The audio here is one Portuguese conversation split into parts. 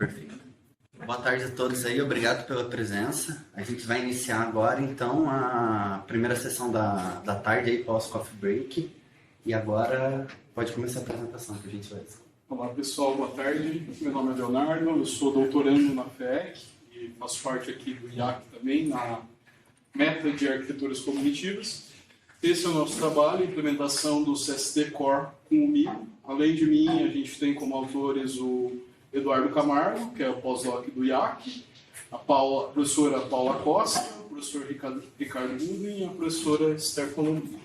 Perfeito. Boa tarde a todos aí, obrigado pela presença. A gente vai iniciar agora, então, a primeira sessão da tarde aí, pós-coffee break. E agora pode começar a apresentação, por gentileza. Olá pessoal, boa tarde. Meu nome é Leonardo, eu sou doutorando na FEEC e faço parte aqui do IAC também, na meta de arquiteturas cognitivas. Esse é o nosso trabalho, implementação do CST Core com o MIMO. Além de mim, a gente tem como autores o Eduardo Camargo, que é o pós-doc do IAC, a professora Paula Costa, o professor Ricardo Gudin e a professora Esther Colombini.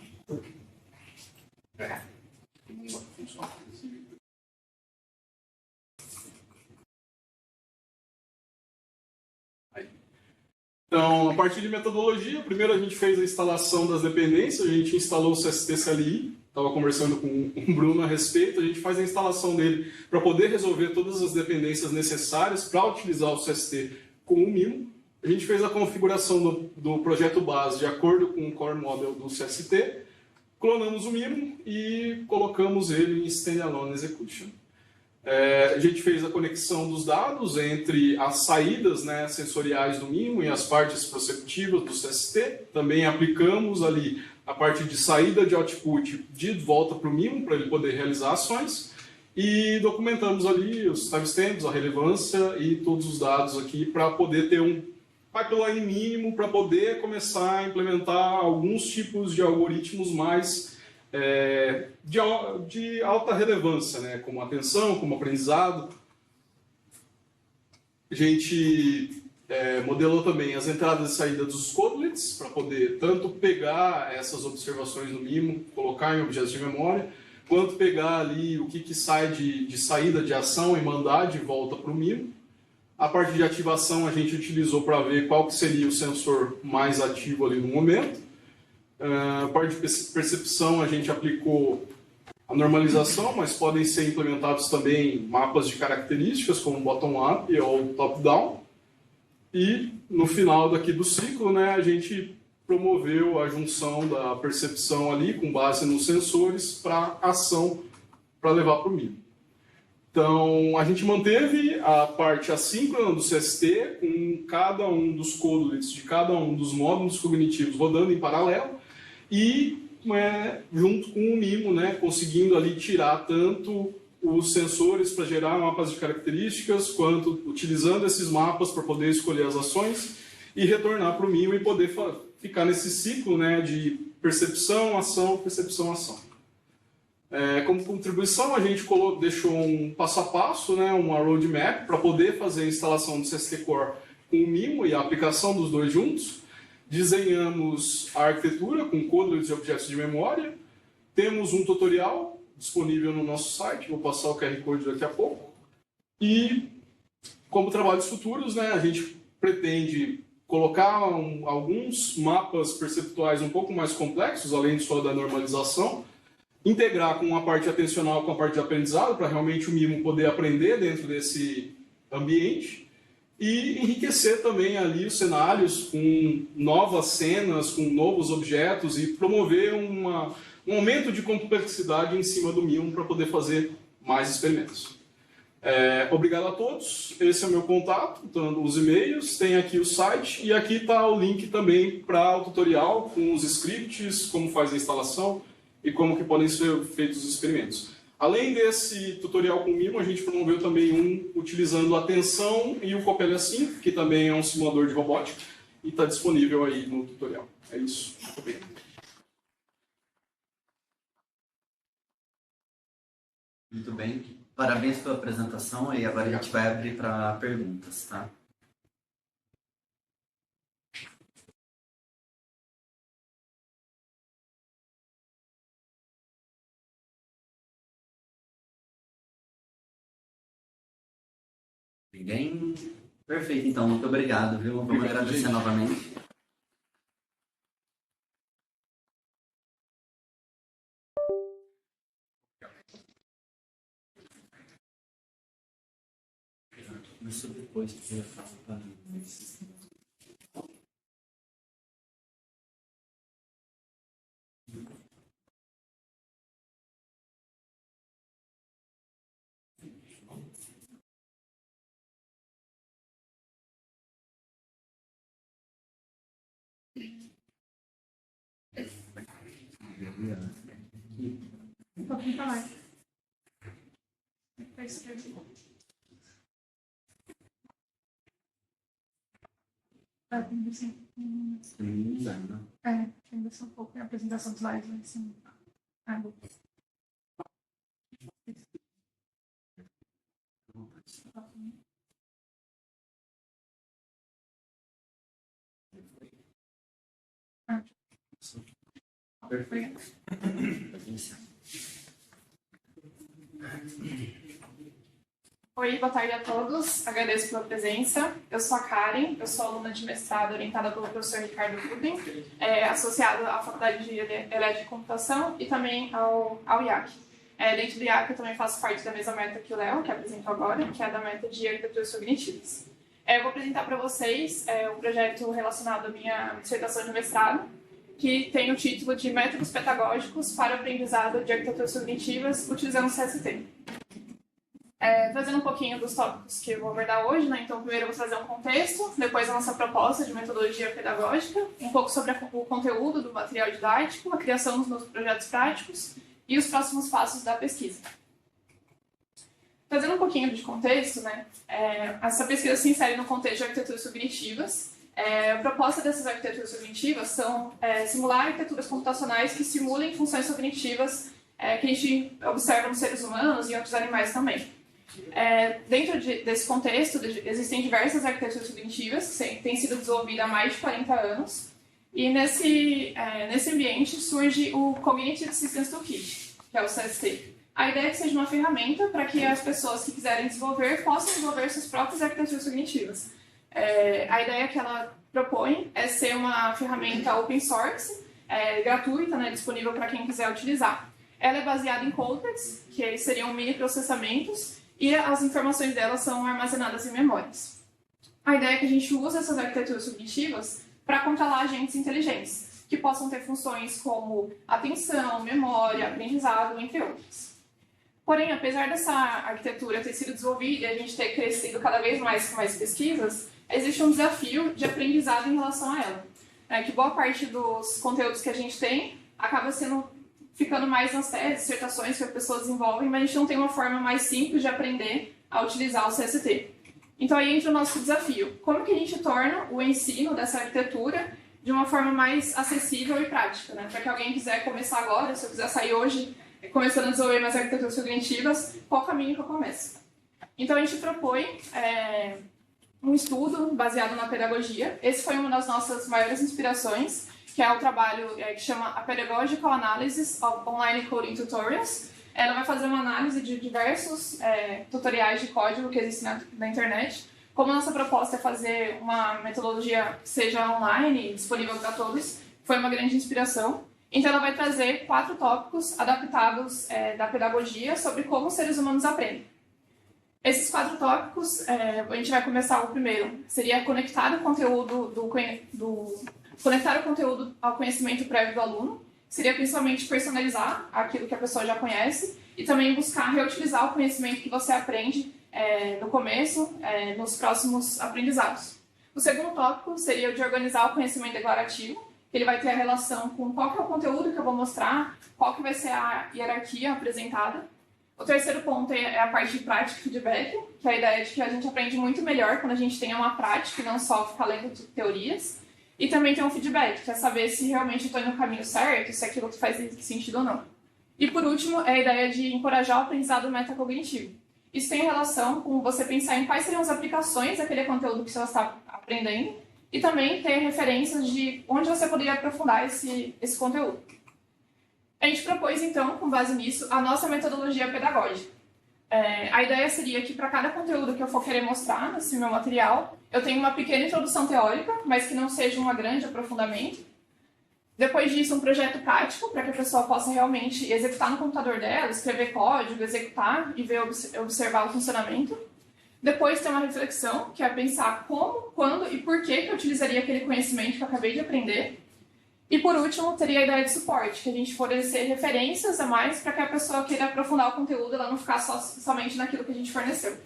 Então, a partir de metodologia, primeiro a gente fez a instalação das dependências, a gente instalou o CST CLI, estava conversando com o Bruno a respeito, a gente faz a instalação dele para poder resolver todas as dependências necessárias para utilizar o CST com o MIMO. A gente fez a configuração do projeto base de acordo com o core model do CST, clonamos o MIMO e colocamos ele em standalone execution. A gente fez a conexão dos dados entre as saídas, né, sensoriais do MIMO e as partes proceptivas do CST. Também aplicamos ali a parte de saída de output de volta para o MIMO, para ele poder realizar ações. E documentamos ali os timestamps, a relevância e todos os dados aqui para poder ter um pipeline mínimo, para poder começar a implementar alguns tipos de algoritmos mais de alta relevância, né? Como atenção, como aprendizado. A gente modelou também as entradas e saídas dos codlets, para poder tanto pegar essas observações do MIMO, colocar em objetos de memória, quanto pegar ali o que sai de saída de ação e mandar de volta para o MIMO. A parte de ativação a gente utilizou para ver qual que seria o sensor mais ativo ali no momento. A parte de percepção a gente aplicou a normalização, mas podem ser implementados também mapas de características, como bottom-up ou top-down. E no final daqui do ciclo, né, a gente promoveu a junção da percepção ali, com base nos sensores, para ação, para levar para o MIMO. Então, a gente manteve a parte assíncrona do CST, com cada um dos codlets de cada um dos módulos cognitivos rodando em paralelo, e junto com o MIMO, né, conseguindo ali tirar tanto os sensores para gerar mapas de características, quanto utilizando esses mapas para poder escolher as ações e retornar para o MIMO e poder ficar nesse ciclo, né, de percepção, ação, ação. Como contribuição, a gente deixou um passo a passo, né, uma roadmap para poder fazer a instalação do CST Core com o MIMO e a aplicação dos dois juntos. Desenhamos a arquitetura com codlets e objetos de memória. Temos um tutorial disponível no nosso site, vou passar o QR Code daqui a pouco. E, como trabalhos futuros, né, a gente pretende colocar alguns mapas perceptuais um pouco mais complexos, além só da normalização, integrar com a parte atencional com a parte de aprendizado, para realmente o MIMO poder aprender dentro desse ambiente, e enriquecer também ali os cenários com novas cenas, com novos objetos e promover um aumento de complexidade em cima do MIMO para poder fazer mais experimentos. Obrigado a todos, esse é o meu contato, então, os e-mails, tem aqui o site e aqui está o link também para o tutorial com os scripts, como faz a instalação e como que podem ser feitos os experimentos. Além desse tutorial com o MIMO, a gente promoveu também um utilizando a Atenção e o Coppelia 5, que também é um simulador de robótica, e está disponível aí no tutorial. É isso. Muito bem. Muito bem. Parabéns pela apresentação e agora a gente vai abrir para perguntas, tá? Ninguém? Perfeito, então. Muito obrigado, viu? Vamos agradecer novamente. Isso depois que eu falo. Um pouquinho pra lá. Pra escrever. Tem que ser um pouco a apresentação dos slides, mas sim. Perfeito. Pode iniciar. Oi, boa tarde a todos. Agradeço pela presença. Eu sou a Karen, eu sou aluna de mestrado orientada pelo professor Ricardo Rubin, associado à Faculdade de Elétrica e Computação e também ao IAC. Dentro do IAC eu também faço parte da mesma meta que o Léo, que apresentou agora, que é a da meta de arquiteturas cognitivas. Eu vou apresentar para vocês um projeto relacionado à minha dissertação de mestrado, que tem o título de Métodos Pedagógicos para o Aprendizado de Arquiteturas Cognitivas utilizando o CST. Trazendo um pouquinho dos tópicos que eu vou abordar hoje, né? Então, primeiro eu vou trazer um contexto, depois a nossa proposta de metodologia pedagógica, um pouco sobre o conteúdo do material didático, a criação dos meus projetos práticos e os próximos passos da pesquisa. Trazendo um pouquinho de contexto, né? Essa pesquisa se insere no contexto de arquiteturas cognitivas. A proposta dessas arquiteturas cognitivas são simular arquiteturas computacionais que simulem funções cognitivas que a gente observa nos seres humanos e em outros animais também. Dentro desse contexto, existem diversas arquiteturas cognitivas que têm sido desenvolvidas há mais de 40 anos, e nesse ambiente surge o Cognitive Systems Toolkit, que é o CST. A ideia é que seja uma ferramenta para que as pessoas que quiserem desenvolver possam desenvolver suas próprias arquiteturas cognitivas. A ideia que ela propõe é ser uma ferramenta open source, gratuita, né, disponível para quem quiser utilizar. Ela é baseada em context, que seriam mini processamentos, e as informações delas são armazenadas em memórias. A ideia é que a gente use essas arquiteturas cognitivas para controlar agentes inteligentes, que possam ter funções como atenção, memória, aprendizado, entre outras. Porém, apesar dessa arquitetura ter sido desenvolvida e a gente ter crescido cada vez mais com mais pesquisas, existe um desafio de aprendizado em relação a ela. Que boa parte dos conteúdos que a gente tem acaba ficando mais nas teses, dissertações que as pessoas desenvolvem, mas a gente não tem uma forma mais simples de aprender a utilizar o CST. Então aí entra o nosso desafio. Como que a gente torna o ensino dessa arquitetura de uma forma mais acessível e prática, né? Para que alguém quiser começar agora, se eu quiser sair hoje começando a desenvolver minhas arquiteturas cognitivas, qual caminho que eu começo? Então a gente propõe um estudo baseado na pedagogia. Esse foi uma das nossas maiores inspirações, que é o trabalho que chama A Pedagogical Analysis of Online Coding Tutorials. Ela vai fazer uma análise de diversos tutoriais de código que existem na internet. Como a nossa proposta é fazer uma metodologia que seja online e disponível para todos, foi uma grande inspiração. Então ela vai trazer 4 tópicos adaptados da pedagogia sobre como os seres humanos aprendem. Esses 4 tópicos, a gente vai começar o primeiro, seria conectar o conteúdo conectar o conteúdo ao conhecimento prévio do aluno, seria principalmente personalizar aquilo que a pessoa já conhece e também buscar reutilizar o conhecimento que você aprende no começo, nos próximos aprendizados. O segundo tópico seria o de organizar o conhecimento declarativo, que ele vai ter a relação com qual que é o conteúdo que eu vou mostrar, qual que vai ser a hierarquia apresentada. O terceiro ponto é a parte de prática e feedback, que é a ideia de que a gente aprende muito melhor quando a gente tem uma prática e não só ficar lendo teorias. E também tem um feedback, que é saber se realmente estou indo no caminho certo, se aquilo faz sentido ou não. E por último, é a ideia de encorajar o aprendizado metacognitivo. Isso tem relação com você pensar em quais seriam as aplicações daquele conteúdo que você está aprendendo e também ter referências de onde você poderia aprofundar esse conteúdo. A gente propôs, então, com base nisso, a nossa metodologia pedagógica. A ideia seria que para cada conteúdo que eu for querer mostrar nesse meu material, eu tenho uma pequena introdução teórica, mas que não seja um grande aprofundamento. Depois disso, um projeto prático, para que a pessoa possa realmente executar no computador dela, escrever código, executar e observar o funcionamento. Depois tem uma reflexão, que é pensar como, quando e por que eu utilizaria aquele conhecimento que eu acabei de aprender. E por último, teria a ideia de suporte, que a gente fornecer referências a mais para que a pessoa queira aprofundar o conteúdo e ela não ficar somente naquilo que a gente forneceu.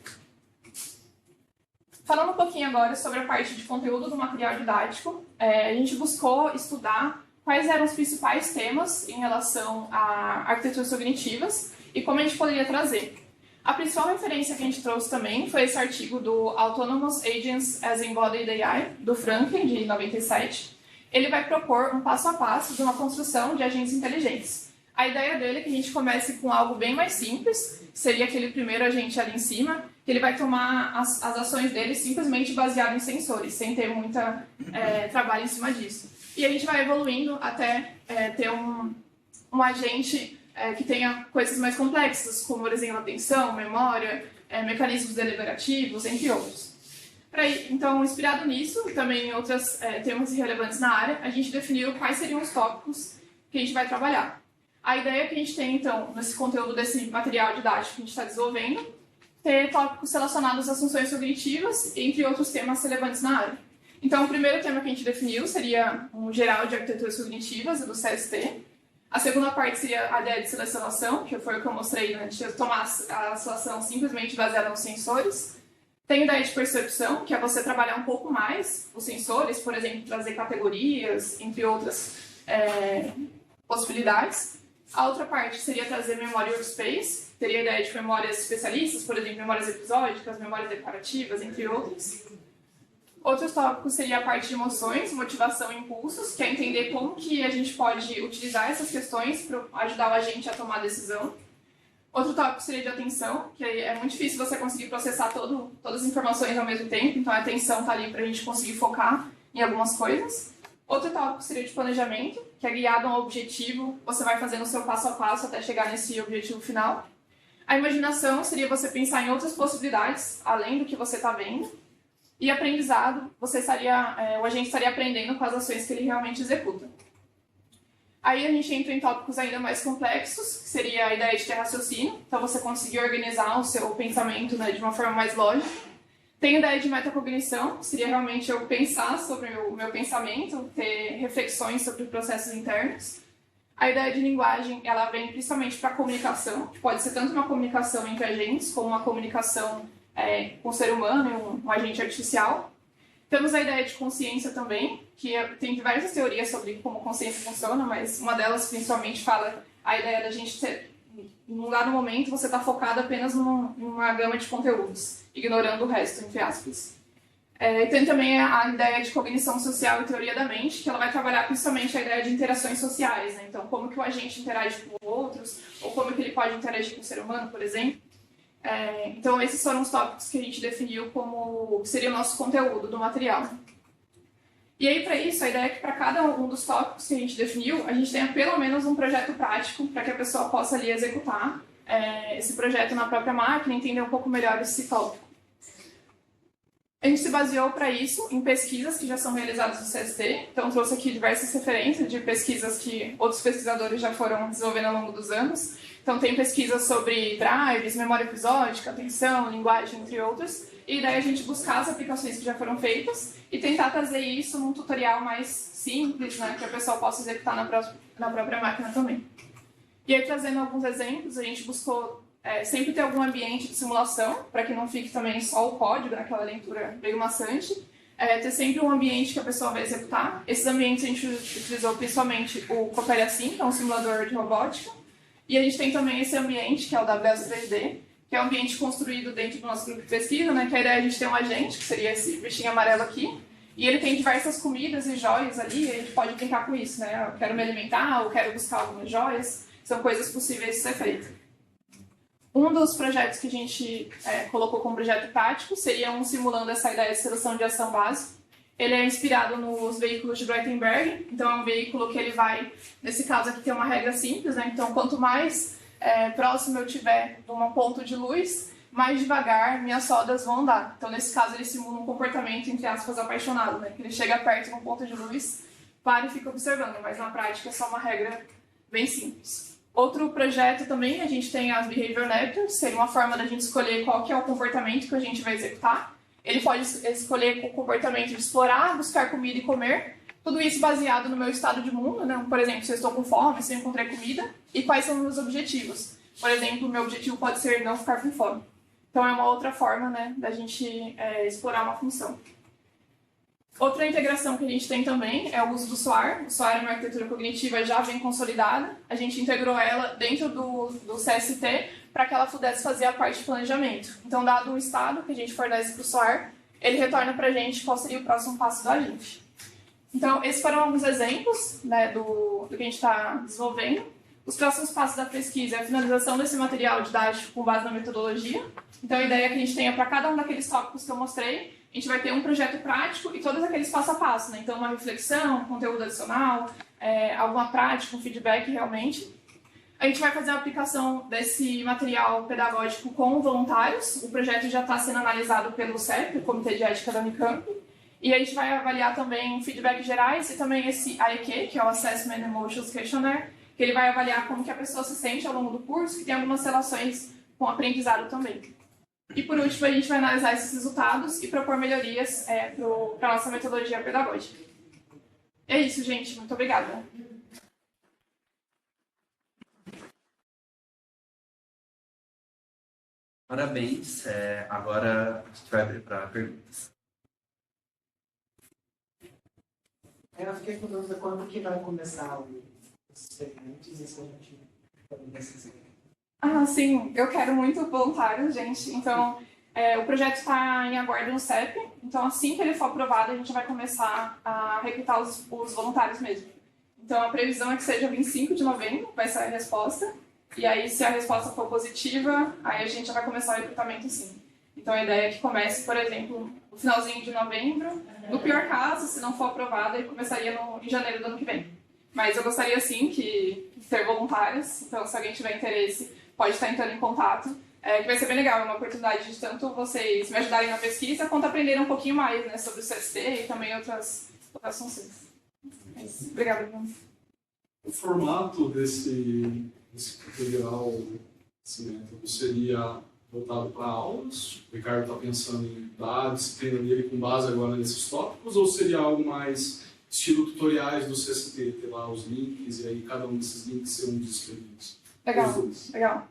Falando um pouquinho agora sobre a parte de conteúdo do material didático, a gente buscou estudar quais eram os principais temas em relação a arquiteturas cognitivas e como a gente poderia trazer. A principal referência que a gente trouxe também foi esse artigo do Autonomous Agents as Embodied AI, do Franklin, de 97. Ele vai propor um passo a passo de uma construção de agentes inteligentes. A ideia dele é que a gente comece com algo bem mais simples, seria aquele primeiro agente ali em cima, que ele vai tomar as ações dele simplesmente baseado em sensores, sem ter muita trabalho em cima disso. E a gente vai evoluindo até ter um agente que tenha coisas mais complexas, como, por exemplo, atenção, memória, mecanismos deliberativos, entre outros. Então, inspirado nisso, e também em outros temas relevantes na área, a gente definiu quais seriam os tópicos que a gente vai trabalhar. A ideia que a gente tem, então, nesse conteúdo desse material didático que a gente está desenvolvendo, ter tópicos relacionados às funções cognitivas, entre outros temas relevantes na área. Então, o primeiro tema que a gente definiu seria um geral de arquiteturas cognitivas, do CST. A segunda parte seria a ideia de selecionação, que foi o que eu mostrei antes, de tomar a seleção simplesmente baseada nos sensores. Tem a ideia de percepção, que é você trabalhar um pouco mais os sensores, por exemplo, trazer categorias, entre outras possibilidades. A outra parte seria trazer memória workspace, teria a ideia de memórias especialistas, por exemplo, memórias episódicas, memórias declarativas, entre outras. Outros tópicos seria a parte de emoções, motivação e impulsos, que é entender como que a gente pode utilizar essas questões para ajudar o agente a tomar decisão. Outro tópico seria de atenção, que é muito difícil você conseguir processar todas as informações ao mesmo tempo, então a atenção está ali para a gente conseguir focar em algumas coisas. Outro tópico seria de planejamento, que é guiado a um objetivo, você vai fazendo o seu passo a passo até chegar nesse objetivo final. A imaginação seria você pensar em outras possibilidades, além do que você está vendo. E aprendizado, o agente estaria aprendendo com as ações que ele realmente executa. Aí a gente entra em tópicos ainda mais complexos, que seria a ideia de ter raciocínio, então você conseguir organizar o seu pensamento, né, de uma forma mais lógica. Tem a ideia de metacognição, que seria realmente eu pensar sobre o meu pensamento, ter reflexões sobre processos internos. A ideia de linguagem, ela vem principalmente para a comunicação, que pode ser tanto uma comunicação entre agentes, como uma comunicação com o ser humano e um agente artificial. Temos a ideia de consciência também, que tem diversas teorias sobre como consciência funciona, mas uma delas principalmente fala a ideia da gente ter, num dado momento, você está focado apenas numa gama de conteúdos, ignorando o resto, entre aspas. Tem também a ideia de cognição social e teoria da mente, que ela vai trabalhar principalmente a ideia de interações sociais, né? Então, como que o agente interage com outros, ou como que ele pode interagir com o ser humano, por exemplo. Então, esses foram os tópicos que a gente definiu como seria o nosso conteúdo do material. E aí, para isso, a ideia é que para cada um dos tópicos que a gente definiu, a gente tenha pelo menos um projeto prático para que a pessoa possa ali executar esse projeto na própria máquina e entender um pouco melhor esse tópico. A gente se baseou para isso em pesquisas que já são realizadas no CST, então trouxe aqui diversas referências de pesquisas que outros pesquisadores já foram desenvolvendo ao longo dos anos. Então tem pesquisas sobre drives, memória episódica, atenção, linguagem, entre outros, e daí a gente buscar as aplicações que já foram feitas e tentar trazer isso num tutorial mais simples, né, que a pessoa possa executar na própria máquina também. E aí, trazendo alguns exemplos, a gente buscou sempre ter algum ambiente de simulação, para que não fique também só o código naquela leitura meio maçante, ter sempre um ambiente que a pessoa vai executar. Esses ambientes a gente utilizou principalmente o Coppelia Sim, que é um simulador de robótica, e a gente tem também esse ambiente, que é o WS 3D, que é um ambiente construído dentro do nosso grupo de pesquisa, né, que a ideia é a gente ter um agente, que seria esse bichinho amarelo aqui, e ele tem diversas comidas e joias ali, e a gente pode brincar com isso, né? Eu quero me alimentar, eu quero buscar algumas joias, são coisas possíveis de ser feitas. Um dos projetos que a gente colocou como projeto prático seria um simulando essa ideia de seleção de ação básica. Ele é inspirado nos veículos de Breitenberg, então é um veículo que ele vai, nesse caso aqui tem uma regra simples, né? Então quanto mais próximo eu tiver de um ponto de luz, mais devagar minhas rodas vão andar. Então nesse caso ele simula um comportamento, entre aspas, apaixonado, né? Ele chega perto de um ponto de luz, para e fica observando, mas na prática é só uma regra bem simples. Outro projeto também, a gente tem as Behavior Networks, seria uma forma da gente escolher qual que é o comportamento que a gente vai executar. Ele pode escolher o comportamento de explorar, buscar comida e comer, tudo isso baseado no meu estado de mundo, né? Por exemplo, se eu estou com fome, se eu encontrei comida, e quais são os meus objetivos. Por exemplo, o meu objetivo pode ser não ficar com fome. Então é uma outra forma, né, da gente explorar uma função. Outra integração que a gente tem também é o uso do SOAR. O SOAR é uma arquitetura cognitiva já bem consolidada. A gente integrou ela dentro do CST para que ela pudesse fazer a parte de planejamento. Então, dado o estado que a gente fornece para o SOAR, ele retorna para a gente qual seria o próximo passo do agente. Então, esses foram alguns exemplos, né, do que a gente está desenvolvendo. Os próximos passos da pesquisa é a finalização desse material didático com base na metodologia. Então, a ideia é que a gente tenha para cada um daqueles tópicos que eu mostrei, a gente vai ter um projeto prático e todos aqueles passo a passo, né? Então, uma reflexão, conteúdo adicional, alguma prática, um feedback realmente. A gente vai fazer a aplicação desse material pedagógico com voluntários. O projeto já está sendo analisado pelo CEP, o Comitê de Ética da Unicamp. E a gente vai avaliar também feedbacks gerais e também esse AEQ, que é o Assessment Emotions Questionnaire, que ele vai avaliar como que a pessoa se sente ao longo do curso, que tem algumas relações com o aprendizado também. E por último, a gente vai analisar esses resultados e propor melhorias para a nossa metodologia pedagógica. É isso, gente. Muito obrigada. Parabéns. Agora a gente vai abrir para perguntas. Eu fiquei com dúvida quando que vai começar os experimentos e se a gente pode decidir. Ah, sim. Eu quero muito voluntários, gente. Então, o projeto está em aguardo no CEP. Então, assim que ele for aprovado, a gente vai começar a recrutar os voluntários mesmo. Então, a previsão é que seja 25 de novembro, vai sair a resposta. E aí, se a resposta for positiva, aí a gente já vai começar o recrutamento sim. Então, a ideia é que comece, por exemplo, no finalzinho de novembro. No pior caso, se não for aprovada, ele começaria em janeiro do ano que vem. Mas eu gostaria, sim, de ter voluntários. Então, se alguém tiver interesse, pode estar entrando em contato. Que vai ser bem legal, é uma oportunidade de tanto vocês me ajudarem na pesquisa, quanto aprenderem um pouquinho mais, né, sobre o CST e também outras funções. Obrigada, Bruno. O formato desse material, esse método, seria voltado para aulas? O Ricardo está pensando em dar a disciplina dele com base agora nesses tópicos, ou seria algo mais estilo tutoriais do CST, ter lá os links e aí cada um desses links ser um dos experimentos? Legal, legal.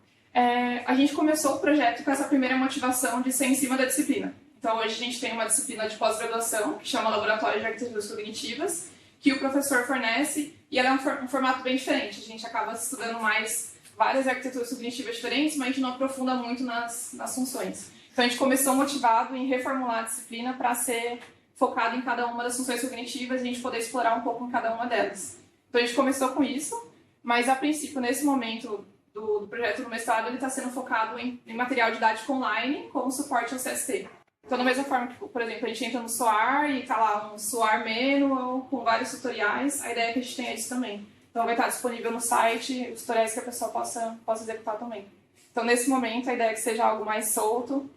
A gente começou o projeto com essa primeira motivação de ser em cima da disciplina. Então, hoje a gente tem uma disciplina de pós-graduação, que chama Laboratório de Arquiteturas Cognitivas, que o professor fornece, e ela é um formato bem diferente. A gente acaba estudando mais várias arquiteturas cognitivas diferentes, mas a gente não aprofunda muito nas funções. Então, a gente começou motivado em reformular a disciplina para ser focado em cada uma das funções cognitivas e a gente poder explorar um pouco em cada uma delas. Então, a gente começou com isso, mas, a princípio, nesse momento do projeto do mestrado, ele está sendo focado em material didático online com suporte ao CST. Então, da mesma forma que, por exemplo, a gente entra no SOAR e está lá um SOAR Manual com vários tutoriais, a ideia é que a gente tenha isso também. Então, vai estar disponível no site os tutoriais que a pessoa possa executar também. Então, nesse momento, a ideia é que seja algo mais solto,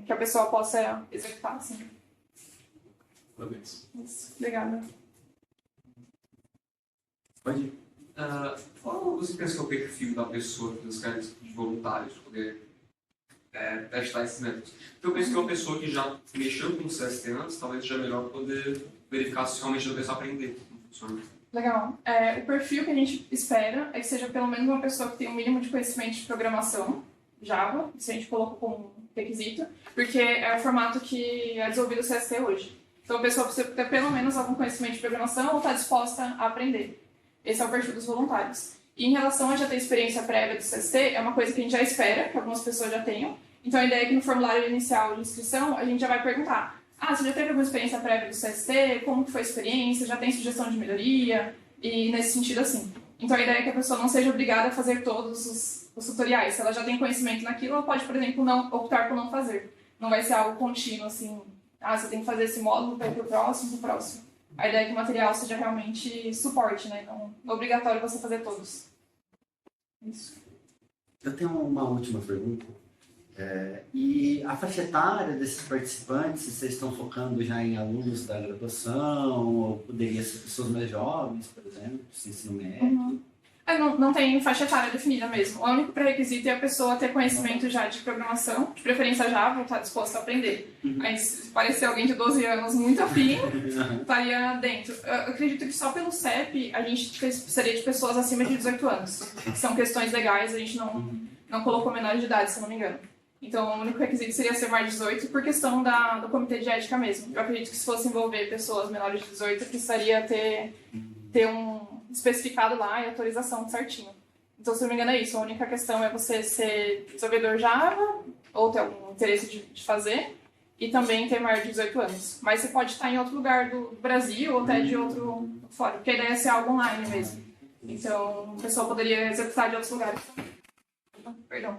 que a pessoa possa executar, assim. Parabéns. Obrigada. Pode ir. Qual você pensa que é o perfil da pessoa que buscar de voluntários para poder testar esses métodos? Então, eu penso que uma pessoa que já mexeu com o CST antes, talvez seja melhor poder verificar se realmente a pessoa aprender como funciona. Legal. O perfil que a gente espera é que seja pelo menos uma pessoa que tenha um mínimo de conhecimento de programação, Java, isso a gente colocou como requisito, porque é o formato que é desenvolvido o CST hoje. Então, a pessoa precisa ter pelo menos algum conhecimento de programação ou está disposta a aprender. Esse é o perfil dos voluntários. E em relação a já ter experiência prévia do CST, é uma coisa que a gente já espera, que algumas pessoas já tenham. Então, a ideia é que no formulário inicial de inscrição, a gente já vai perguntar: você já teve alguma experiência prévia do CST? Como que foi a experiência? Já tem sugestão de melhoria? E nesse sentido, assim. Então, a ideia é que a pessoa não seja obrigada a fazer todos os tutoriais. Se ela já tem conhecimento naquilo, ela pode, por exemplo, optar por não fazer. Não vai ser algo contínuo, assim. Você tem que fazer esse módulo para ir para o próximo. A ideia é que o material seja realmente suporte, né? Não é obrigatório você fazer todos. Isso. Eu tenho uma última pergunta. E a faixa etária desses participantes, vocês estão focando já em alunos da graduação, ou poderia ser pessoas mais jovens, por exemplo, ensino médio? Uhum. Não tem faixa etária definida mesmo. O único pré-requisito é a pessoa ter conhecimento já de programação, de preferência Java, estar disposta a aprender. Aí, se parecer alguém de 12 anos muito afim, estaria dentro. Eu acredito que só pelo CEP a gente precisaria de pessoas acima de 18 anos. São questões legais, a gente não colocou menor de idade, se eu não me engano. Então, o único requisito seria ser mais de 18 por questão do comitê de ética mesmo. Eu acredito que se fosse envolver pessoas menores de 18, precisaria ter um especificado lá e autorização certinho. Então, se não me engano, é isso. A única questão é você ser desenvolvedor Java ou ter algum interesse de fazer e também ter maior de 18 anos. Mas você pode estar em outro lugar do Brasil ou até de outro fora, porque a ideia é ser algo online mesmo. Então, o pessoal poderia executar de outros lugares. Perdão.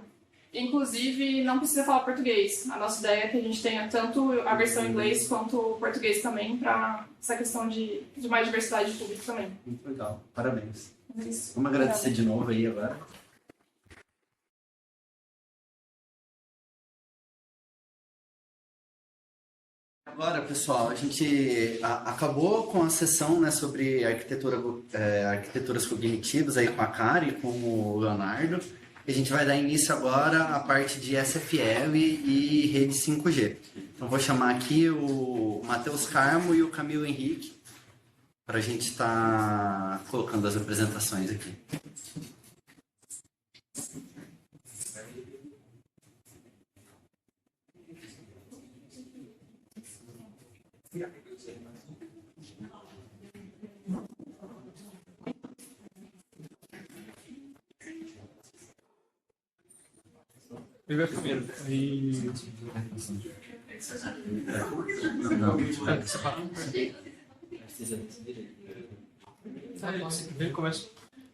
Inclusive, não precisa falar português. A nossa ideia é que a gente tenha tanto a versão em inglês quanto o português também, para essa questão de mais diversidade de público também. Muito legal, parabéns. Isso. Vamos agradecer de novo aí agora. Agora, pessoal, a gente acabou com a sessão, né, sobre arquiteturas cognitivas aí com a Kari e com o Leonardo. A gente vai dar início agora à parte de SFL e rede 5G. Então, vou chamar aqui o Matheus Carmo e o Camilo Henrique para a gente estar colocando as apresentações aqui. Ele vai primeiro. Aí. Ele começa.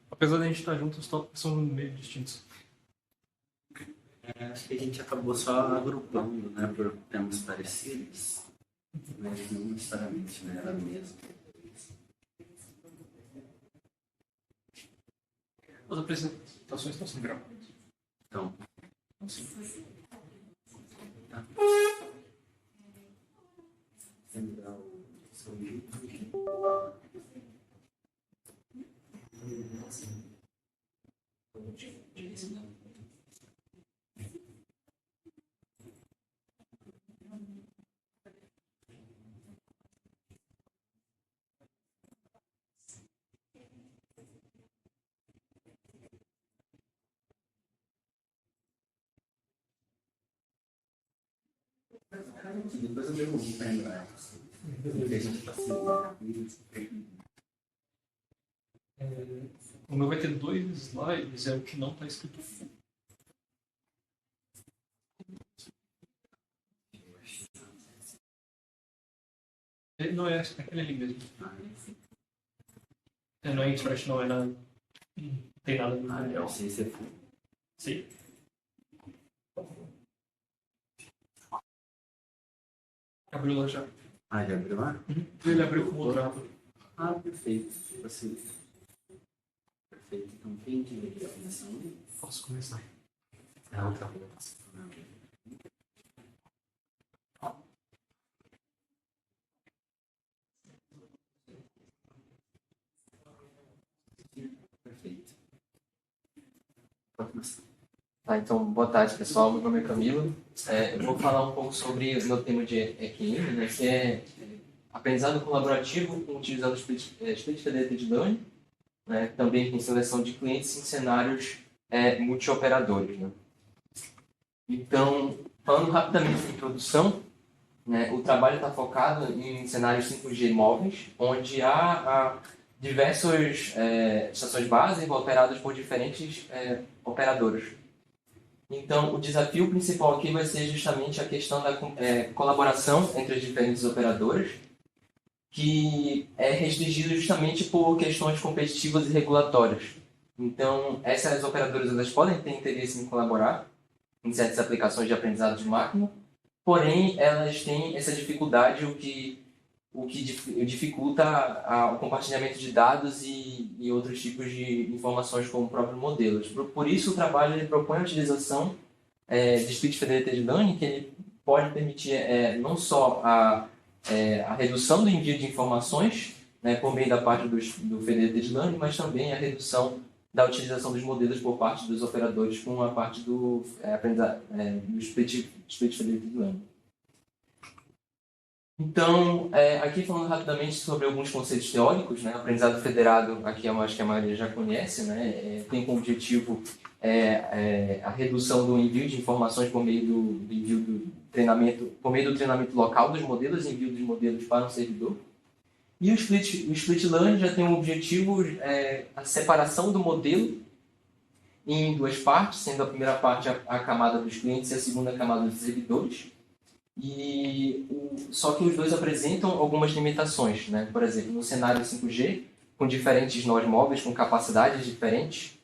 Apesar de a gente estar juntos, os tópicos são meio distintos. Acho que a gente acabou só agrupando, né, por temas parecidos, mas não necessariamente, né, era mesmo. As apresentações estão sendo gravadas. Então, tá. Lembrar o seu livro. Depois eu devolvo o pendrive. Porque a gente tá O meu vai ter 2 slides, é o que não está escrito. Não é aquele ali mesmo. Não é trash, não é nada. Não tem nada no eu sei se for. Sim. Abriu lá já. Ah, já abriu lá? Ele abriu com outra aba. Ah, perfeito. Assim. Perfeito. Então, quem que vai começar? Posso começar. É outra coisa. Perfeito. Pode começar. Então, boa tarde, pessoal. Meu nome é Camilo. Eu vou falar um pouco sobre o meu tema de EQM, né, que é aprendizado colaborativo utilizando Split Federated Learning, né, também com seleção de clientes em cenários multioperadores. Né. Então, falando rapidamente de introdução, né, o trabalho está focado em cenários 5G móveis, onde há diversas estações base operadas por diferentes operadores. Então, o desafio principal aqui vai ser justamente a questão da colaboração entre os diferentes operadores, que é restringido justamente por questões competitivas e regulatórias. Então, essas operadoras elas podem ter interesse em colaborar em certas aplicações de aprendizado de máquina, porém, elas têm essa dificuldade, o que dificulta o compartilhamento de dados e outros tipos de informações como próprios modelos. Por isso, o trabalho ele propõe a utilização de Split Federated Learning, que ele pode permitir não só a redução do envio de informações, né, por meio da parte do Federated Learning, mas também a redução da utilização dos modelos por parte dos operadores com a parte do Split Federated Learning. Então, aqui falando rapidamente sobre alguns conceitos teóricos, né? O aprendizado federado, aqui eu acho que a maioria já conhece, né? Tem como objetivo a redução do envio de informações por meio do envio do treinamento, por meio do treinamento local dos modelos e envio dos modelos para um servidor. E o split learning já tem um objetivo, a separação do modelo em duas partes, sendo a primeira parte a camada dos clientes e a segunda a camada dos servidores. Só que os dois apresentam algumas limitações, né? Por exemplo, no cenário 5G, com diferentes nós móveis, com capacidades diferentes,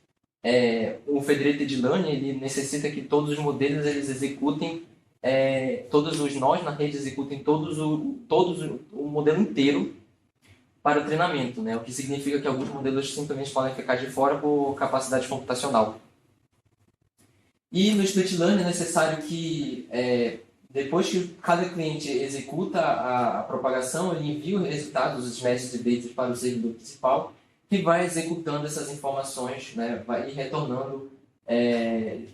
o Federated Learning ele necessita que todos os modelos eles executem, todos os nós na rede executem o modelo inteiro para o treinamento, né? O que significa que alguns modelos simplesmente podem ficar de fora por capacidade computacional. E no Split Learning é necessário que, depois que cada cliente executa a propagação, ele envia os resultados, os mestres de data para o servidor principal, que vai executando essas informações, né? Vai retornando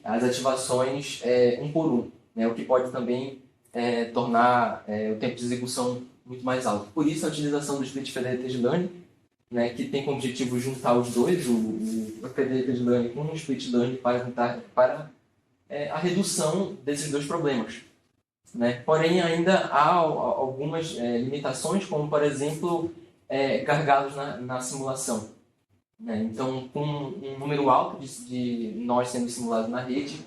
as ativações um por um, né? O que pode também tornar o tempo de execução muito mais alto. Por isso a utilização do Split Federated Learning, né? Que tem como objetivo juntar os dois, o Federated Learning com o Split Learning para a redução desses dois problemas. Né? Porém, ainda há algumas limitações, como, por exemplo, gargalos na simulação. Né? Então, com um número alto de nós sendo simulados na rede,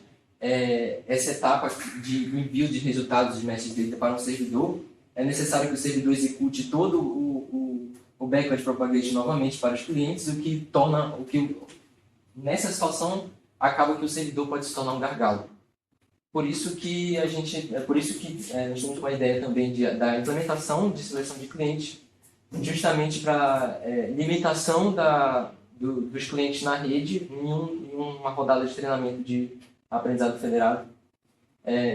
essa etapa do envio de resultados de mesh data para um servidor, é necessário que o servidor execute todo o backward propagation novamente para os clientes, nessa situação, acaba que o servidor pode se tornar um gargalo. Por isso que nós temos uma ideia também da implementação de seleção de clientes, justamente para limitação dos clientes na rede em uma rodada de treinamento de aprendizado federado,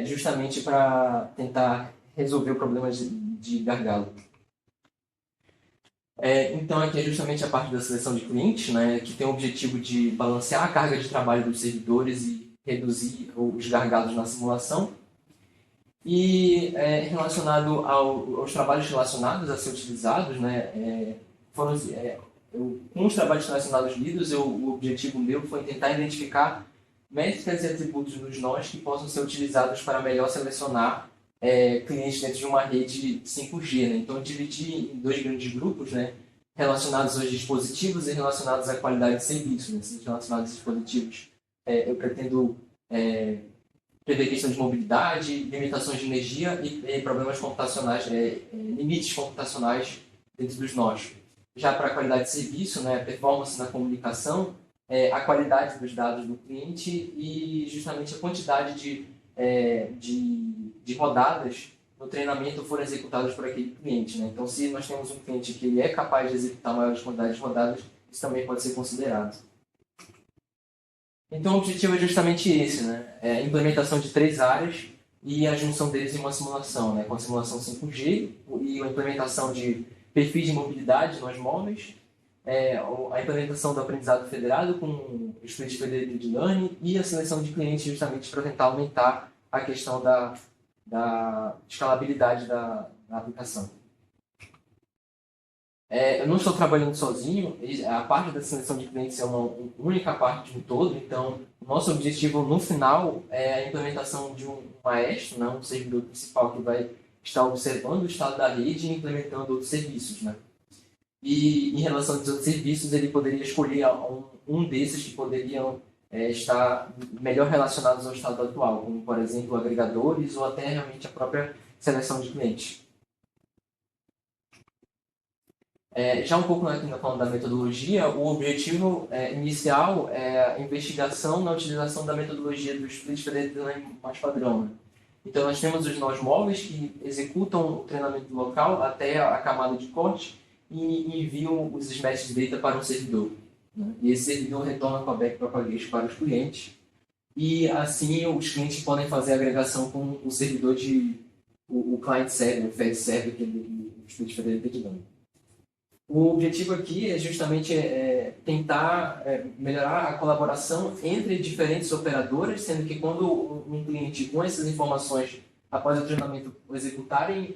justamente para tentar resolver o problema de gargalo. Então, aqui é justamente a parte da seleção de clientes, né, que tem o objetivo de balancear a carga de trabalho dos servidores e reduzir os gargalos na simulação. E relacionado aos trabalhos relacionados a ser utilizados, né, com os trabalhos relacionados lidos, o objetivo meu foi tentar identificar métricas e atributos nos nós que possam ser utilizados para melhor selecionar clientes dentro de uma rede 5G. Né? Então, eu dividi em dois grandes grupos, né, relacionados aos dispositivos e relacionados à qualidade de serviço. Né? Relacionados aos dispositivos, eu pretendo prever questão de mobilidade, limitações de energia e problemas computacionais, limites computacionais dentro dos nós. Já para a qualidade de serviço, né, performance na comunicação, a qualidade dos dados do cliente e justamente a quantidade de rodadas no treinamento foram executadas por aquele cliente. Né? Então, se nós temos um cliente que ele é capaz de executar maiores quantidades de rodadas, isso também pode ser considerado. Então, o objetivo é justamente esse, né? A implementação de 3 áreas e a junção deles em uma simulação, né? Com a simulação 5G e a implementação de perfis de mobilidade nos móveis, a implementação do aprendizado federado com o Split Federated Learning e a seleção de clientes justamente para tentar aumentar a questão da escalabilidade da aplicação. Eu não estou trabalhando sozinho, a parte da seleção de clientes é uma única parte de um todo, então o nosso objetivo no final é a implementação de um maestro, né, um servidor principal que vai estar observando o estado da rede e implementando outros serviços. Né? E em relação aos outros serviços, ele poderia escolher um desses que poderiam estar melhor relacionados ao estado atual, como por exemplo agregadores ou até realmente a própria seleção de clientes. Já um pouco ainda falando da metodologia, o objetivo inicial é a investigação na utilização da metodologia do Split Federated Learning mais padrão. Né? Então, nós temos os nós móveis que executam o treinamento local até a camada de corte e enviam os smash data para um servidor. Né? E esse servidor retorna com a back propagation para os clientes. E assim, os clientes podem fazer a agregação com o servidor o client server, o fed server, que é o Split Federated Learning. O objetivo aqui é justamente tentar melhorar a colaboração entre diferentes operadoras, sendo que quando um cliente com essas informações, após o treinamento, executarem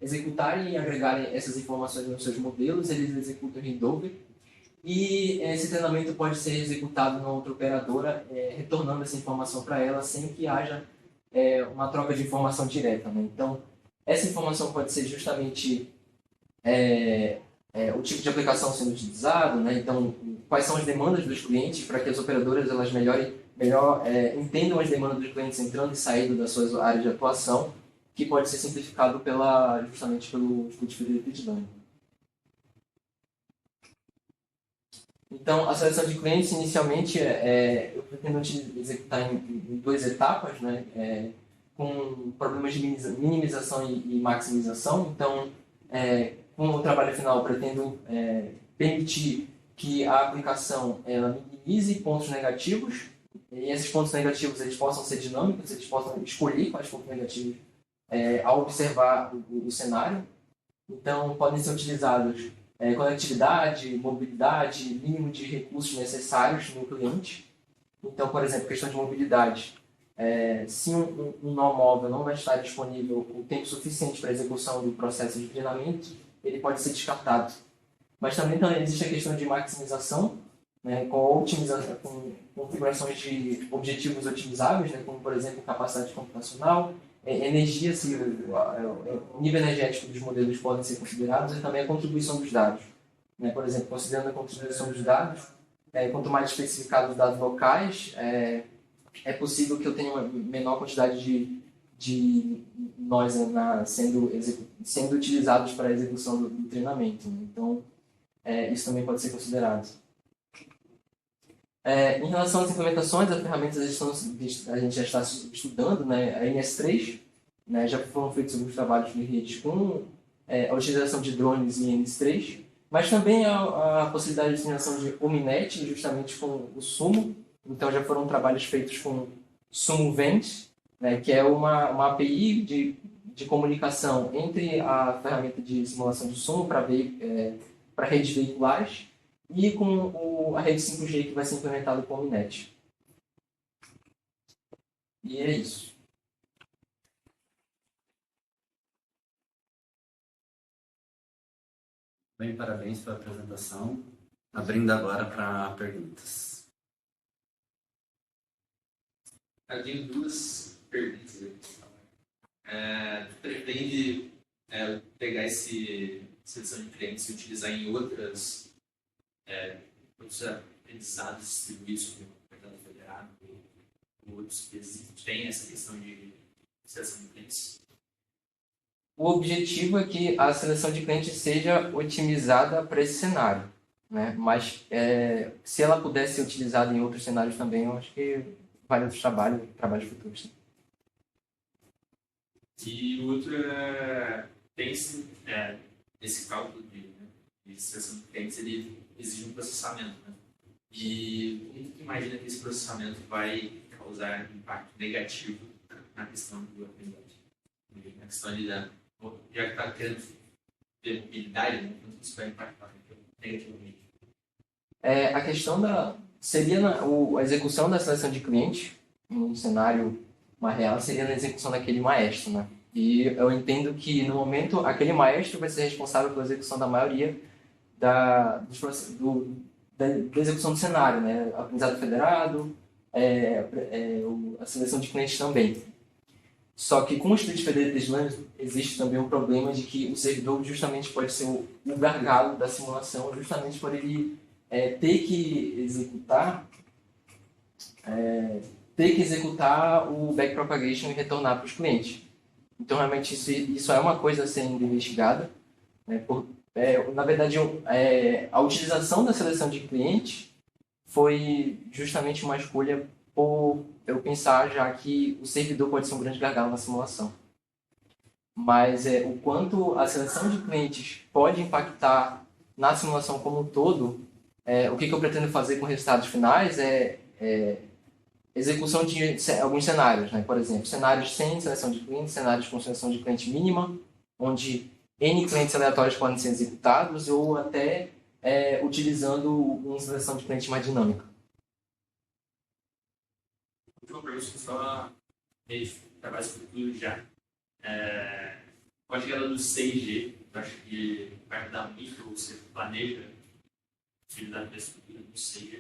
executarem e agregarem essas informações nos seus modelos, eles executam em Dover. E esse treinamento pode ser executado na outra operadora, retornando essa informação para ela sem que haja uma troca de informação direta, né? Então, essa informação pode ser justamente o tipo de aplicação sendo utilizado, né? Então, quais são as demandas dos clientes para que as operadoras elas melhor entendam as demandas dos clientes entrando e saindo das suas áreas de atuação, que pode ser simplificado justamente pelo Split Federated Learning. Então, a seleção de clientes, inicialmente, eu pretendo executar em 2 etapas, né? Com problemas de minimização e maximização. Então, com o trabalho final, eu pretendo permitir que a aplicação ela minimize pontos negativos, e esses pontos negativos eles possam ser dinâmicos, eles possam escolher quais pontos negativos ao observar o cenário. Então, podem ser utilizados conectividade, mobilidade, mínimo de recursos necessários no cliente. Então, por exemplo, questão de mobilidade. Se um nó móvel não vai estar disponível o tempo suficiente para a execução do processo de treinamento, ele pode ser descartado. Mas também existe a questão de maximização, né, com configurações de objetivos otimizáveis, né, como, por exemplo, capacidade computacional, energia, se o nível energético dos modelos podem ser considerados, e também a contribuição dos dados. Né? Por exemplo, considerando a contribuição dos dados, quanto mais especificados os dados locais, é possível que eu tenha uma menor quantidade de nós sendo utilizados para a execução do treinamento. Né? Então, isso também pode ser considerado. Em relação às implementações, as ferramentas a gente já está estudando, né? A NS3, né? Já foram feitos alguns trabalhos de redes com a utilização de drones em NS3, mas também a possibilidade de utilização de Ominet, justamente com o Sumo. Então, já foram trabalhos feitos com Sumo Vent, né? Que é uma API de comunicação entre a ferramenta de simulação de Sumo para redes veiculares e com a rede 5G que vai ser implementada com o Ominet. E é isso. Bem, parabéns pela apresentação. Abrindo agora para perguntas. Eu tenho 2 perguntas aqui. Pretende pegar essa seleção de clientes e utilizar em outros aprendizados distribuídos como o mercado federado ou outros que têm essa questão de seleção de clientes? O objetivo é que a seleção de clientes seja otimizada para esse cenário, né? Mas se ela pudesse ser utilizada em outros cenários também, eu acho que vale outros trabalhos futuros. E o outro tem esse cálculo de seleção de clientes, ele exige um processamento, né? E como que imagina que esse processamento vai causar impacto negativo na questão do aprendizagem? Na questão ali já que está querendo ter mobilidade, né? Como isso vai impactar negativamente? A questão seria a execução da seleção de cliente, num cenário mais real, seria na execução daquele maestro, né? E eu entendo que, no momento, aquele maestro vai ser responsável pela execução da maioria da execução do cenário, né? Aprendizado federado, a seleção de clientes também. Só que com o Split Federated Learning existe também um problema de que o servidor justamente pode ser o gargalo da simulação, justamente por ele ter que executar o backpropagation e retornar para os clientes. Então, realmente, isso é uma coisa sendo investigada. Né? Na verdade, a utilização da seleção de clientes foi justamente uma escolha por eu pensar já que o servidor pode ser um grande gargalo na simulação. Mas o quanto a seleção de clientes pode impactar na simulação como um todo, o que eu pretendo fazer com resultados finais execução de alguns cenários, né? Por exemplo, cenários sem seleção de clientes, cenários com seleção de cliente mínima, onde N clientes aleatórios podem ser executados, ou até utilizando uma seleção de cliente mais dinâmica. Última pergunta, só trabalho futuro já. com a chegada do 6G, eu acho que vai mudar muito, ou você planeja utilizar a estrutura do 6G?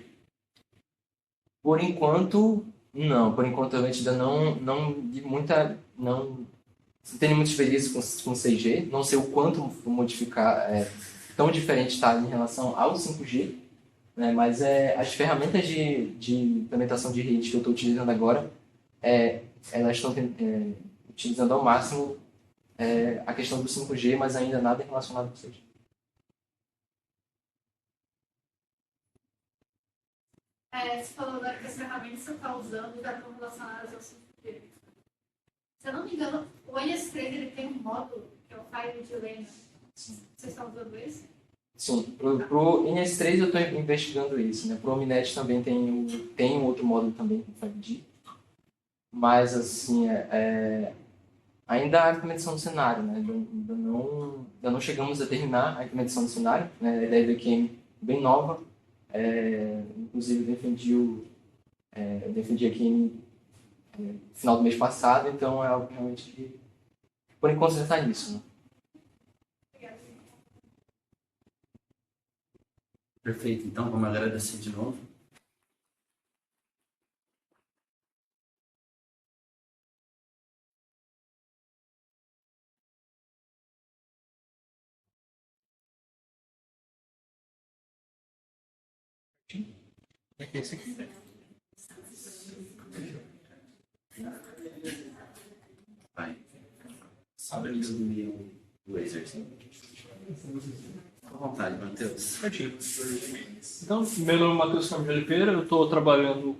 Por enquanto, não. Por enquanto, a gente ainda não tenho muita experiência com 6G. Não sei o quanto modificar, tão diferente está em relação ao 5G. Né? Mas as ferramentas de implementação de rede que eu estou utilizando agora, elas estão utilizando ao máximo a questão do 5G, mas ainda nada relacionado com 6G. Você falou agora que as ferramentas que você está usando já estão relacionadas ao 5G. Se eu não me engano, o NS3 ele tem um módulo que é o File de Lena. Vocês estão usando esse? Sim, pro NS3 eu estou investigando isso, né? Pro Omnet também tem um outro módulo também com 5G. Mas, assim, ainda há a implementação do cenário, né? Ainda não chegamos a terminar a implementação do cenário, né? A ideia do EQM bem nova. Inclusive, eu defendi aqui no final do mês passado, então é algo realmente que, por enquanto, já está nisso, né? Perfeito, então vamos agradecer de novo. É que esse aqui. Vai. Abre ali o laser, sim. Fica à vontade, Matheus. Certinho. Então, meu nome é Matheus Campos de Oliveira, eu estou trabalhando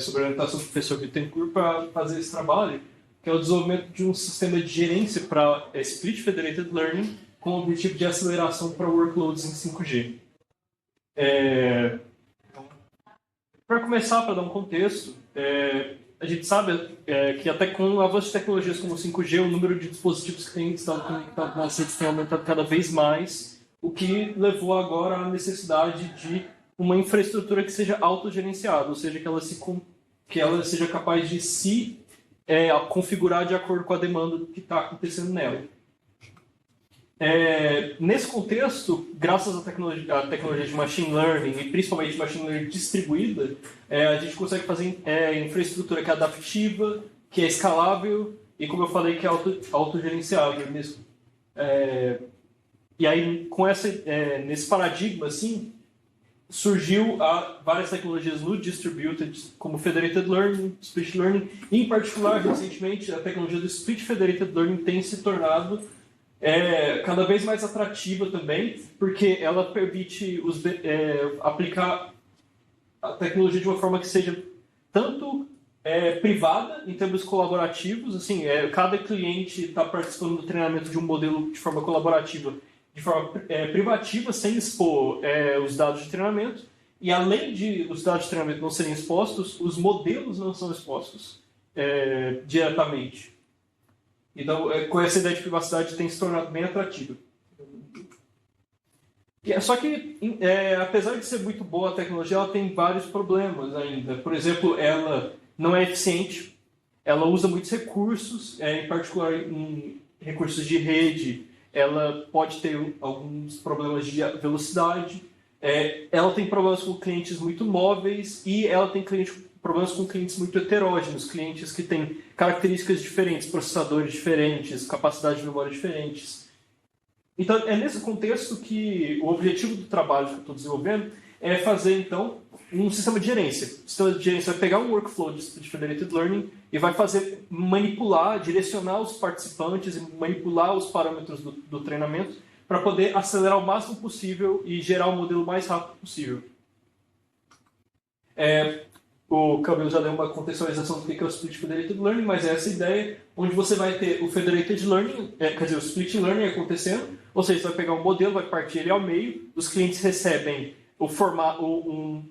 sobre a orientação do professor Bittencourt para fazer esse trabalho, que é o desenvolvimento de um sistema de gerência para Split Federated Learning com o objetivo de aceleração para workloads em 5G. Para começar, para dar um contexto, a gente sabe que até com o avanço de tecnologias como o 5G, o número de dispositivos que têm estado conectados nas redes tem aumentado cada vez mais, o que levou agora à necessidade de uma infraestrutura que seja autogerenciada, ou seja, que ela seja capaz de se configurar de acordo com a demanda que está acontecendo nela. Nesse contexto, graças à tecnologia de machine learning e principalmente machine learning distribuída, a gente consegue fazer infraestrutura que é adaptiva, que é escalável e, como eu falei, que é autogerenciável mesmo. E aí, nesse paradigma, assim, surgiu várias tecnologias no distributed, como Federated Learning, Split Learning, e, em particular, recentemente, a tecnologia do Split Federated Learning tem se tornado cada vez mais atrativa também, porque ela permite aplicar a tecnologia de uma forma que seja tanto privada, em termos colaborativos, assim, cada cliente está participando do treinamento de um modelo de forma colaborativa, de forma privativa, sem expor os dados de treinamento, e além de os dados de treinamento não serem expostos, os modelos não são expostos diretamente. Então, com essa ideia de privacidade tem se tornado bem atrativa. Só que, apesar de ser muito boa a tecnologia, ela tem vários problemas ainda. Por exemplo, ela não é eficiente, ela usa muitos recursos, em particular em recursos de rede, ela pode ter alguns problemas de velocidade, ela tem problemas com clientes muito móveis e ela tem problemas com clientes muito heterógenos, clientes que têm características diferentes, processadores diferentes, capacidade de memória diferentes. Então, é nesse contexto que o objetivo do trabalho que eu estou desenvolvendo é fazer, então, um sistema de gerência. O sistema de gerência vai pegar um workflow de Federated Learning e vai manipular, direcionar os participantes e manipular os parâmetros do treinamento para poder acelerar o máximo possível e gerar o modelo mais rápido possível. O Camilo já deu uma contextualização do que é o Split Federated Learning, mas é essa ideia onde você vai ter o Federated Learning, o Split Learning acontecendo, ou seja, você vai pegar um modelo, vai partir ele ao meio, os clientes recebem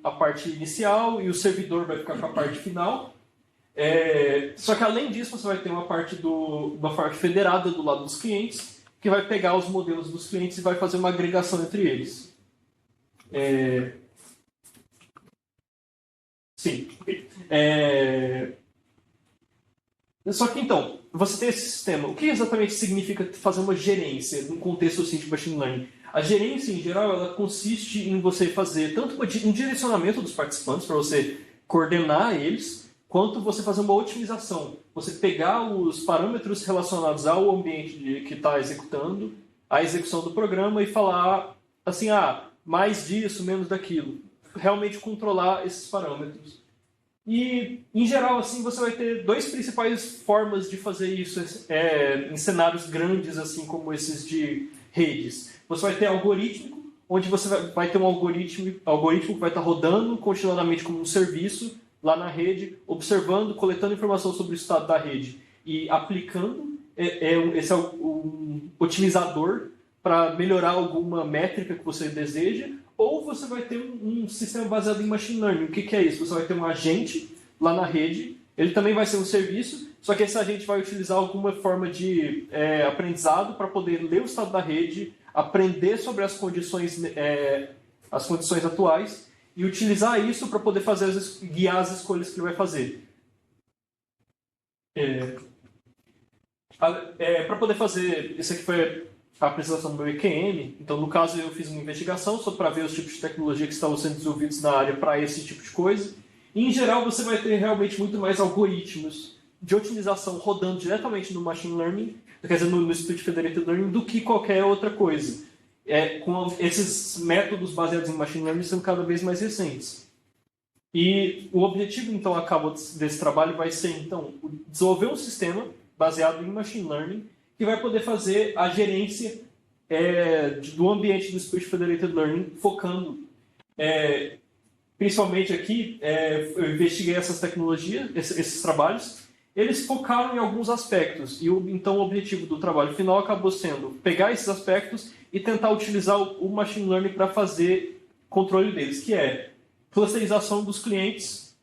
a parte inicial e o servidor vai ficar com a parte final. Só que além disso, você vai ter uma parte federada do lado dos clientes, que vai pegar os modelos dos clientes e vai fazer uma agregação entre eles. Sim. Só que então, você tem esse sistema. O que exatamente significa fazer uma gerência num contexto assim de machine learning? A gerência, em geral, ela consiste em você fazer tanto um direcionamento dos participantes, para você coordenar eles, quanto você fazer uma otimização. Você pegar os parâmetros relacionados ao ambiente que está executando, a execução do programa, e falar assim, mais disso, menos daquilo. Realmente controlar esses parâmetros. E, em geral, assim, você vai ter duas principais formas de fazer isso em cenários grandes, assim como esses de redes. Você vai ter algorítmico, onde você vai ter um algoritmo que vai estar rodando continuadamente como um serviço lá na rede, observando, coletando informação sobre o estado da rede e aplicando. Esse é um otimizador para melhorar alguma métrica que você deseja. Ou você vai ter um sistema baseado em machine learning. O que é isso? Você vai ter um agente lá na rede, ele também vai ser um serviço, só que esse agente vai utilizar alguma forma de aprendizado para poder ler o estado da rede, aprender sobre as condições atuais e utilizar isso para poder guiar as escolhas que ele vai fazer. Para poder fazer, isso aqui foi a apresentação do meu EQM. Então, no caso, eu fiz uma investigação só para ver os tipos de tecnologia que estavam sendo desenvolvidos na área para esse tipo de coisa. E, em geral, você vai ter realmente muito mais algoritmos de otimização rodando diretamente no machine learning, quer dizer, no Speech Federated Learning, do que qualquer outra coisa. Com esses métodos baseados em machine learning sendo cada vez mais recentes. E o objetivo, então, desse trabalho vai ser, então, desenvolver um sistema baseado em machine learning que vai poder fazer a gerência do ambiente do Speech Federated Learning, focando, principalmente aqui, eu investiguei essas tecnologias, esses trabalhos, eles focaram em alguns aspectos, e então o objetivo do trabalho final acabou sendo pegar esses aspectos e tentar utilizar o machine learning para fazer controle deles, que é clusterização dos clientes,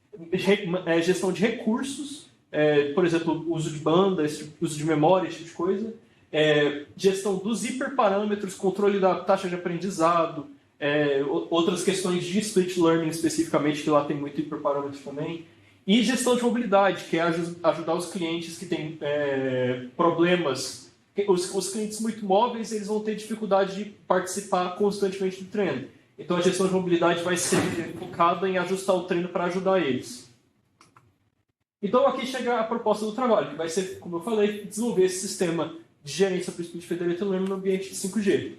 gestão de recursos, por exemplo, uso de banda, uso de memória, esse tipo de coisa, gestão dos hiperparâmetros, controle da taxa de aprendizado, outras questões de split learning especificamente, que lá tem muito hiperparâmetro também, e gestão de mobilidade, que é ajudar os clientes que têm problemas. Os clientes muito móveis, eles vão ter dificuldade de participar constantemente do treino. Então a gestão de mobilidade vai ser focada em ajustar o treino para ajudar eles. Então aqui chega a proposta do trabalho, que vai ser, como eu falei, desenvolver esse sistema de gerência para o Speech Federated Learning no ambiente de 5G.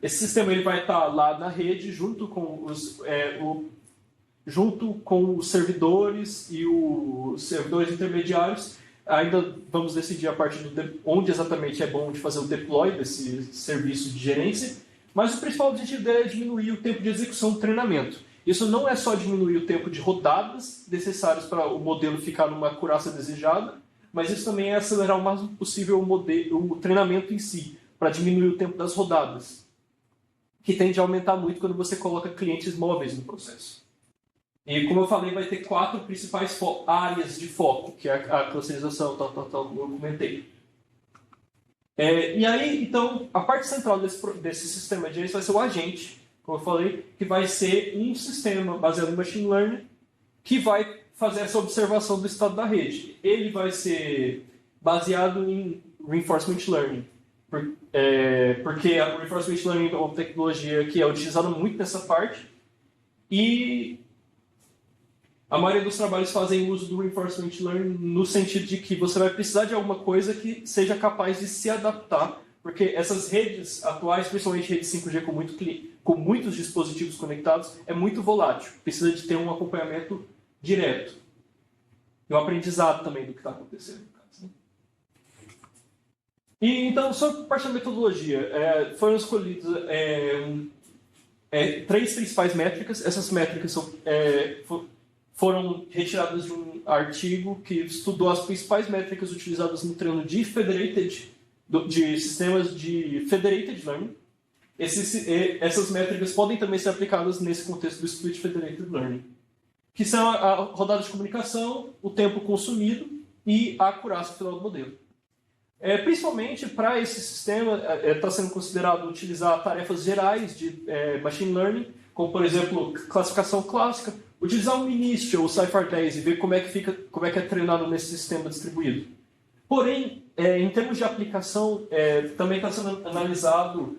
Esse sistema ele vai estar lá na rede, junto com os servidores e os servidores intermediários. Ainda vamos decidir a partir onde exatamente é bom de fazer o deploy desse serviço de gerência, mas o principal objetivo dele é diminuir o tempo de execução do treinamento. Isso não é só diminuir o tempo de rodadas necessários para o modelo ficar numa acurácia desejada, mas isso também é acelerar o máximo possível o treinamento em si, para diminuir o tempo das rodadas, que tende a aumentar muito quando você coloca clientes móveis no processo. E, como eu falei, vai ter 4 principais áreas de foco, que é a clusterização, tal, como eu comentei. E aí, então, a parte central desse sistema de gerência vai ser o agente, como eu falei, que vai ser um sistema baseado em machine learning que vai fazer essa observação do estado da rede. Ele vai ser baseado em reinforcement learning, porque a reinforcement learning é uma tecnologia que é utilizada muito nessa parte, e a maioria dos trabalhos fazem uso do reinforcement learning no sentido de que você vai precisar de alguma coisa que seja capaz de se adaptar, porque essas redes atuais, principalmente rede 5G com muitos dispositivos conectados, é muito volátil. Precisa de ter um acompanhamento direto. E o aprendizado também do que está acontecendo. No caso, né? E, então, sobre a parte da metodologia, foram escolhidas 3 principais métricas. Essas métricas foram retiradas de um artigo que estudou as principais métricas utilizadas no treino de sistemas de Federated Learning. Essas métricas podem também ser aplicadas nesse contexto do Split Federated Learning, que são a rodada de comunicação, o tempo consumido e a acurácia final do modelo. Principalmente para esse sistema, está sendo considerado utilizar tarefas gerais de Machine Learning, como, por exemplo, classificação clássica, utilizar o MNIST ou o Cypher 10 e ver como é que é treinado nesse sistema distribuído. Porém, em termos de aplicação, também está sendo analisado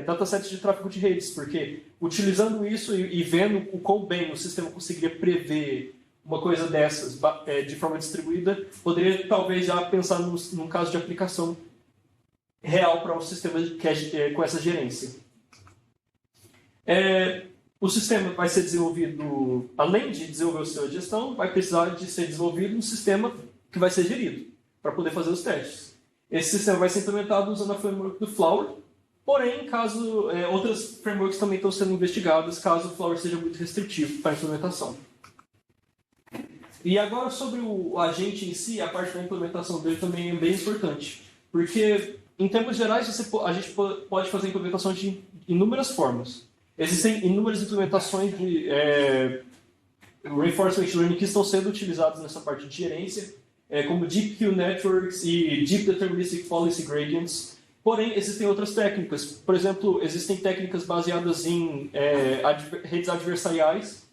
datasets de tráfego de redes, porque utilizando isso e vendo o quão bem o sistema conseguiria prever uma coisa dessas de forma distribuída, poderia talvez já pensar num caso de aplicação real para um sistema com essa gerência. O sistema vai ser desenvolvido, além de desenvolver o sistema de gestão, vai precisar de ser desenvolvido um sistema que vai ser gerido para poder fazer os testes. Esse sistema vai ser implementado usando a framework do Flower, porém, outras frameworks também estão sendo investigadas, caso o Flower seja muito restritivo para a implementação. E agora sobre o agente em si, a parte da implementação dele também é bem importante, porque em termos gerais a gente pode fazer implementação de inúmeras formas. Existem inúmeras implementações de Reinforcement Learning que estão sendo utilizadas nessa parte de gerência, como Deep Q Networks e Deep Deterministic Policy Gradients. Porém, existem outras técnicas. Por exemplo, existem técnicas baseadas em redes adversariais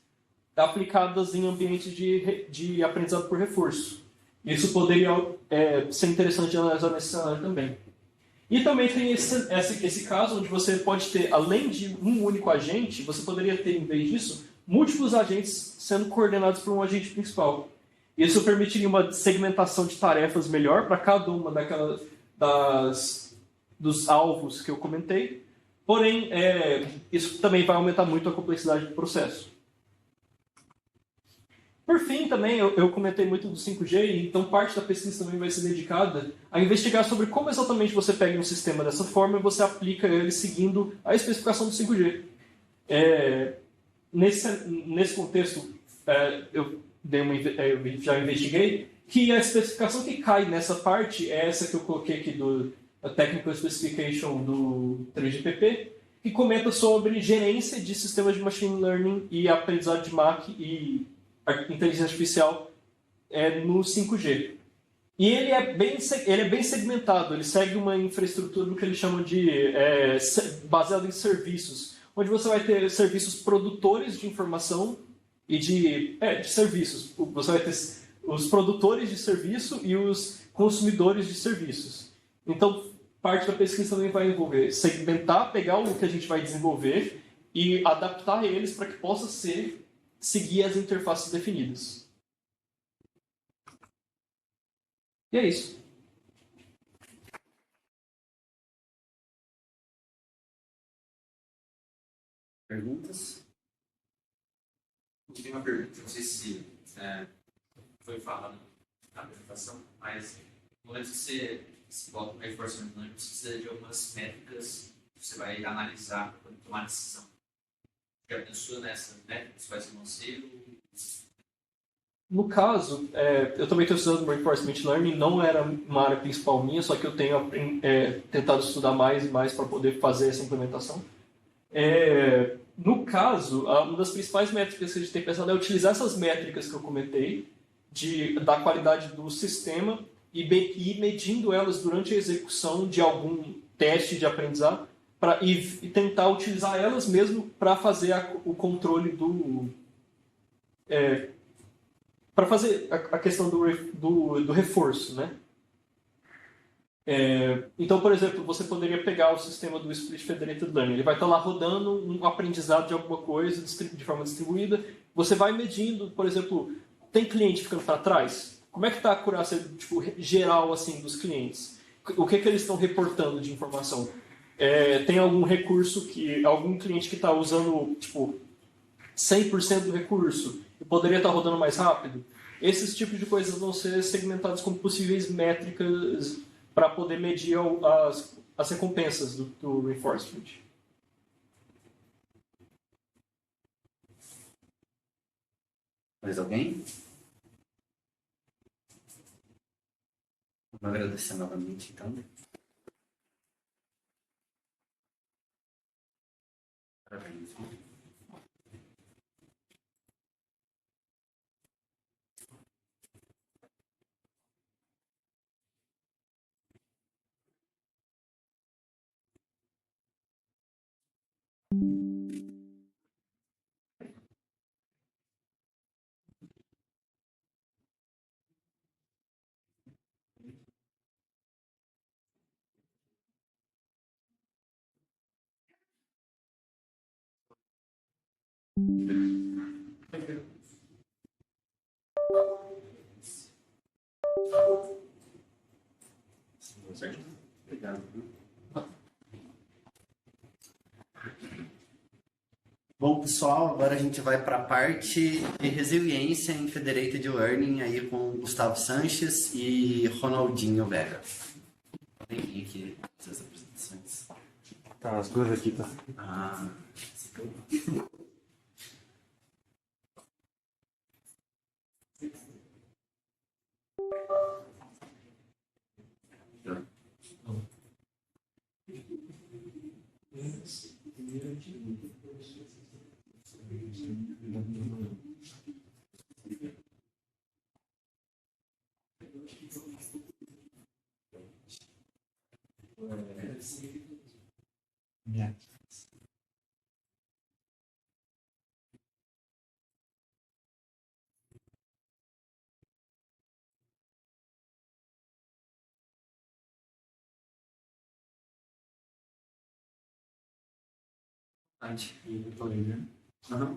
aplicadas em ambientes de aprendizado por reforço. Isso poderia ser interessante de analisar nesse cenário também. E também tem esse caso onde você pode ter, além de um único agente, você poderia ter, em vez disso, múltiplos agentes sendo coordenados por um agente principal. Isso permitiria uma segmentação de tarefas melhor para cada uma dos alvos que eu comentei. Porém, isso também vai aumentar muito a complexidade do processo. Por fim, também, eu comentei muito do 5G, então parte da pesquisa também vai ser dedicada a investigar sobre como exatamente você pega um sistema dessa forma e você aplica ele seguindo a especificação do 5G. Nesse contexto, eu já investiguei que a especificação que cai nessa parte é essa que eu coloquei aqui do Technical Specification do 3GPP, que comenta sobre gerência de sistemas de machine learning e aprendizado de máquina e inteligência artificial no 5G. E ele é bem segmentado, ele segue uma infraestrutura do que eles chamam de baseado em serviços, onde você vai ter serviços produtores de informação e de serviços. Você vai ter os produtores de serviço e os consumidores de serviços. Então, parte da pesquisa também vai envolver segmentar, pegar o que a gente vai desenvolver e adaptar eles para que possa seguir as interfaces definidas. E é isso. Perguntas? Eu tenho uma pergunta, não sei se foi falado na apresentação, mas no momento que você se bota no Reinforcement Learning, você precisa de algumas métricas que você vai analisar para tomar decisão. Já pensou nessa métrica? Isso vai ser conselho? No caso, eu também estou estudando Reinforcement Learning, não era uma área principal minha, só que eu tenho tentado estudar mais e mais para poder fazer essa implementação. No caso, uma das principais métricas que a gente tem pensado é utilizar essas métricas que eu comentei, da qualidade do sistema, e ir medindo elas durante a execução de algum teste de aprendizado, e tentar utilizar elas mesmo para fazer o controle para fazer a questão do reforço, né? Então, por exemplo, você poderia pegar o sistema do Split Federated Learning. Ele vai estar lá rodando um aprendizado de alguma coisa de forma distribuída. Você vai medindo, por exemplo, tem cliente ficando para trás? Como é que está a acurácia geral assim, dos clientes? O que eles estão reportando de informação? Tem algum recurso algum cliente que está usando 100% do recurso e poderia estar rodando mais rápido? Esses tipos de coisas vão ser segmentados como possíveis métricas para poder medir as recompensas do reinforcement. Mais alguém? Vou agradecer novamente, então. Parabéns. certo? Obrigado. Bom, pessoal, agora a gente vai para a parte de resiliência em Federated Learning aí com Gustavo Sanches e Ronaldinho Vega. Vem aqui essas apresentações. Tá, as duas aqui, tá? Ah, Uhum.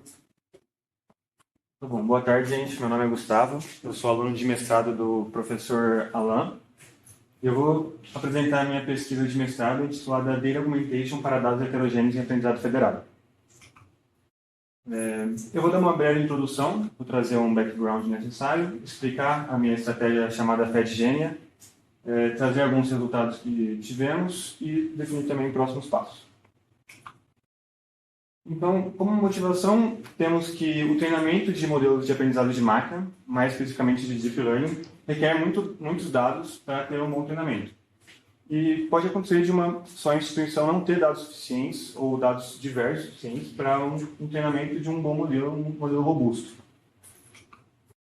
Tá bom, boa tarde, gente. Meu nome é Gustavo. Eu sou aluno de mestrado do professor Alain. Eu vou apresentar a minha pesquisa de mestrado intitulada Data Augmentation para Dados Heterogêneos em Aprendizado Federado. Eu vou dar uma breve introdução, vou trazer um background necessário, explicar a minha estratégia chamada FedGenia, trazer alguns resultados que tivemos e definir também próximos passos. Então, como motivação, temos que o treinamento de modelos de aprendizado de máquina, mais especificamente de Deep Learning, requer muitos dados para ter um bom treinamento. E pode acontecer de uma só instituição não ter dados suficientes ou dados diversos suficientes para um treinamento de um bom modelo, um modelo robusto.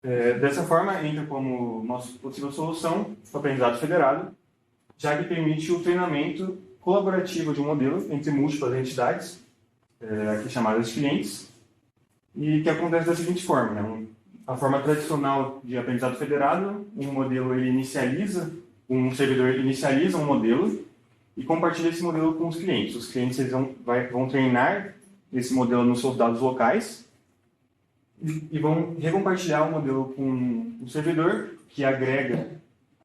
Dessa forma, entra como nossa possível solução o aprendizado federado, já que permite o treinamento colaborativo de um modelo entre múltiplas entidades, aqui chamadas de clientes, e que acontece da seguinte forma, né? A forma tradicional de aprendizado federado, um modelo ele um servidor inicializa um modelo e compartilha esse modelo com os clientes. Os clientes eles vão treinar esse modelo nos seus dados locais e vão recompartilhar o modelo com o servidor, que agrega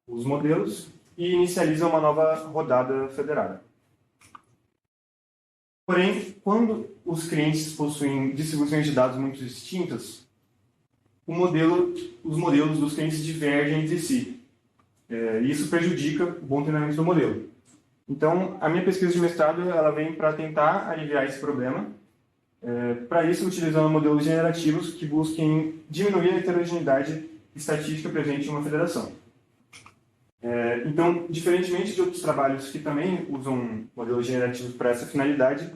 os modelos e inicializa uma nova rodada federada. Porém, quando os clientes possuem distribuições de dados muito distintas, os modelos dos clientes divergem entre si. Isso prejudica o bom treinamento do modelo. Então, a minha pesquisa de mestrado ela vem para tentar aliviar esse problema. Para isso, utilizando modelos generativos que busquem diminuir a heterogeneidade estatística presente em uma federação. Então, diferentemente de outros trabalhos que também usam modelos generativos para essa finalidade,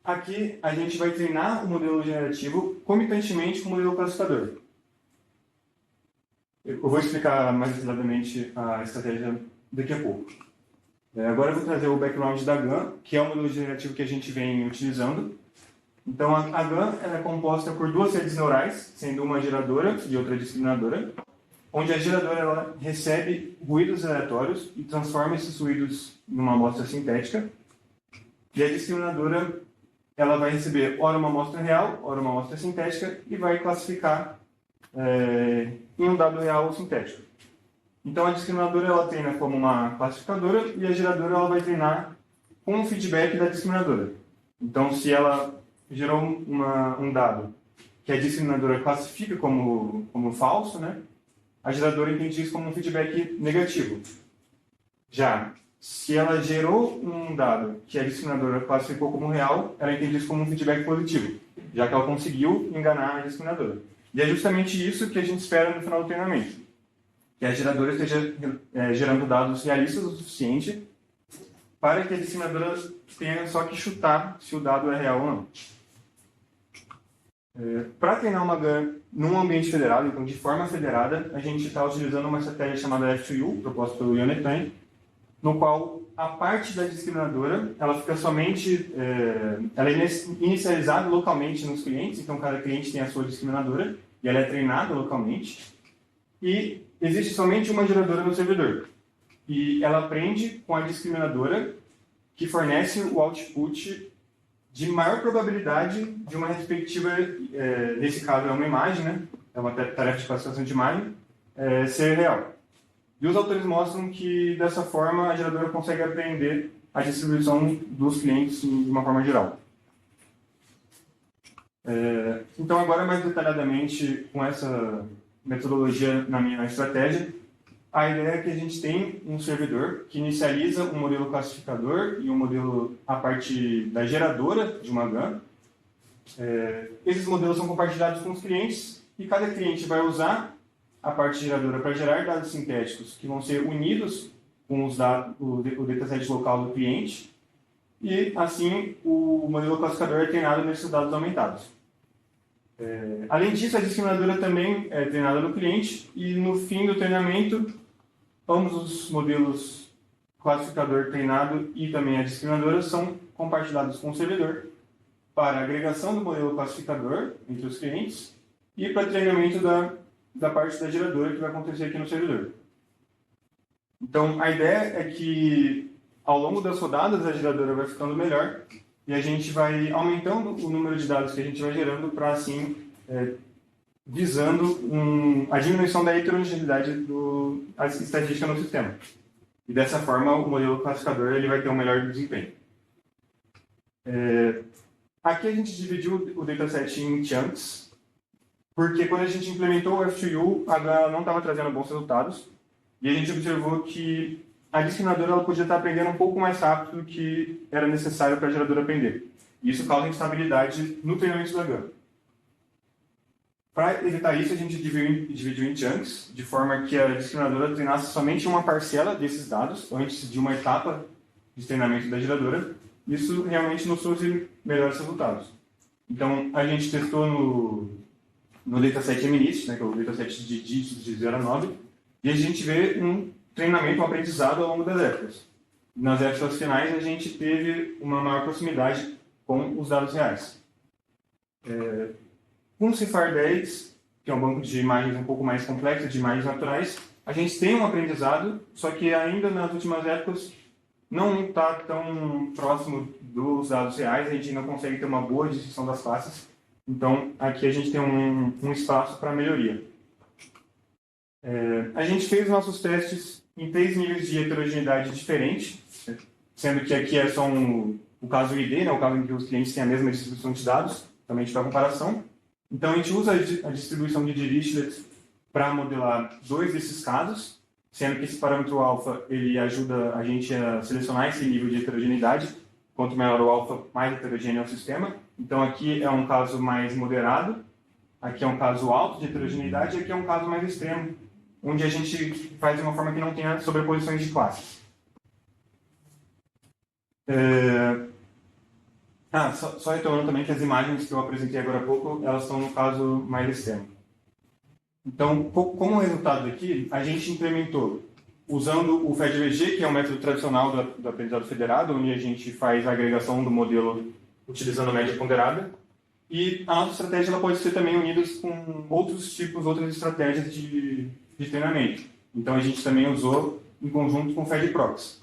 aqui a gente vai treinar o modelo generativo comitantemente com o modelo classificador. Eu vou explicar mais detalhadamente a estratégia daqui a pouco. Agora eu vou trazer o background da GAN, que é o modelo generativo que a gente vem utilizando. Então, a GAN ela é composta por duas redes neurais, sendo uma geradora e outra discriminadora, onde a geradora ela recebe ruídos aleatórios e transforma esses ruídos em uma amostra sintética. E a discriminadora ela vai receber ora uma amostra real, ora uma amostra sintética e vai classificar em um dado real ou sintético. Então, a discriminadora ela treina como uma classificadora e a geradora ela vai treinar com o feedback da discriminadora. Então, se ela gerou um dado que a discriminadora classifica como falso, né, a geradora entende isso como um feedback negativo. Já, se ela gerou um dado que a discriminadora classificou como real, ela entende isso como um feedback positivo, já que ela conseguiu enganar a discriminadora. E é justamente isso que a gente espera no final do treinamento. Que a geradora esteja gerando dados realistas o suficiente para que a discriminadora tenha só que chutar se o dado é real ou não. Para treinar uma GAN num ambiente federado, então de forma federada, a gente está utilizando uma estratégia chamada F2U, proposta pelo Yonetan, no qual a parte da discriminadora ela fica somente ela é inicializada localmente nos clientes, então cada cliente tem a sua discriminadora e ela é treinada localmente, e existe somente uma geradora no servidor. E ela aprende com a discriminadora que fornece o output de maior probabilidade de uma respectiva, nesse caso é uma imagem, né? É uma tarefa de classificação de imagem, ser real. E os autores mostram que, dessa forma, a geradora consegue aprender a distribuição dos clientes de uma forma geral. Então, agora mais detalhadamente, com essa metodologia na minha estratégia, a ideia é que a gente tem um servidor que inicializa um modelo classificador e um modelo a partir da geradora de uma GAN. Esses modelos são compartilhados com os clientes e cada cliente vai usar a parte geradora para gerar dados sintéticos que vão ser unidos com os dados, o dataset local do cliente e, assim, o modelo classificador é treinado nesses dados aumentados. Além disso, a discriminadora também é treinada no cliente e, no fim do treinamento, ambos os modelos classificador treinado e também a discriminadora são compartilhados com o servidor para agregação do modelo classificador entre os clientes e para treinamento da parte da geradora que vai acontecer aqui no servidor. Então, a ideia é que, ao longo das rodadas, a geradora vai ficando melhor e a gente vai aumentando o número de dados que a gente vai gerando para, assim, visando a diminuição da heterogeneidade da estatística no sistema. E, dessa forma, o modelo classificador ele vai ter um melhor desempenho. Aqui a gente dividiu o dataset em chunks, porque quando a gente implementou o F2U, a GAN não estava trazendo bons resultados, e a gente observou que a discriminadora ela podia estar aprendendo um pouco mais rápido do que era necessário para a geradora aprender. E isso causa instabilidade no treinamento da GAN. Para evitar isso, a gente dividiu em chunks, de forma que a discriminadora treinasse somente uma parcela desses dados, antes de uma etapa de treinamento da geradora. Isso realmente nos trouxe melhores resultados. Então, a gente testou no dataset MNIST, que é o dataset de dígitos de 0 a 9, e a gente vê um treinamento, um aprendizado ao longo das épocas. Nas épocas finais, a gente teve uma maior proximidade com os dados reais. Com o CIFAR 10, que é um banco de imagens um pouco mais complexo, de imagens naturais, a gente tem um aprendizado, só que ainda nas últimas épocas não está tão próximo dos dados reais, a gente não consegue ter uma boa distinção das classes. Então, aqui a gente tem um espaço para melhoria. A gente fez nossos testes em 3 níveis de heterogeneidade diferentes, sendo que aqui é só o caso ID, o caso em que os clientes têm a mesma distribuição de dados, também para comparação. Então, a gente usa a distribuição de Dirichlet para modelar 2 desses casos, sendo que esse parâmetro alfa ele ajuda a gente a selecionar esse nível de heterogeneidade. Quanto maior o alfa, mais heterogêneo é o sistema. Então, aqui é um caso mais moderado, aqui é um caso alto de heterogeneidade, e aqui é um caso mais extremo, onde a gente faz de uma forma que não tenha sobreposições de classes. Só retomando também que as imagens que eu apresentei agora há pouco, elas estão no caso mais extremo. Então, como resultado aqui, a gente implementou, usando o FedVG, que é um método tradicional do aprendizado federado, onde a gente faz a agregação do modelo utilizando a média ponderada, e a nossa estratégia ela pode ser também unida com outras estratégias de treinamento. Então, a gente também usou em conjunto com o FedProx,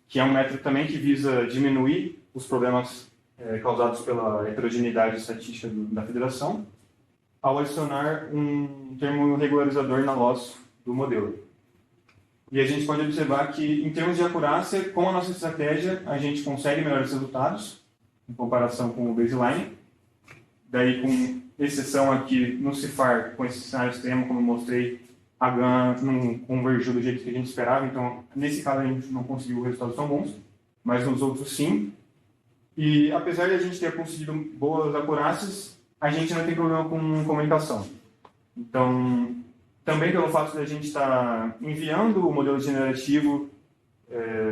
que é um método também que visa diminuir os problemas causados pela heterogeneidade estatística da federação, ao adicionar um termo regularizador na loss do modelo. E a gente pode observar que, em termos de acurácia, com a nossa estratégia, a gente consegue melhores resultados, em comparação com o baseline. Daí, com exceção aqui no CIFAR, com esse cenário extremo, como eu mostrei, a GAN não convergiu do jeito que a gente esperava, então, nesse caso, a gente não conseguiu resultados tão bons, mas nos outros, sim. E, apesar de a gente ter conseguido boas acurácias, a gente não tem problema com comunicação. Então, também pelo fato de a gente estar enviando o modelo generativo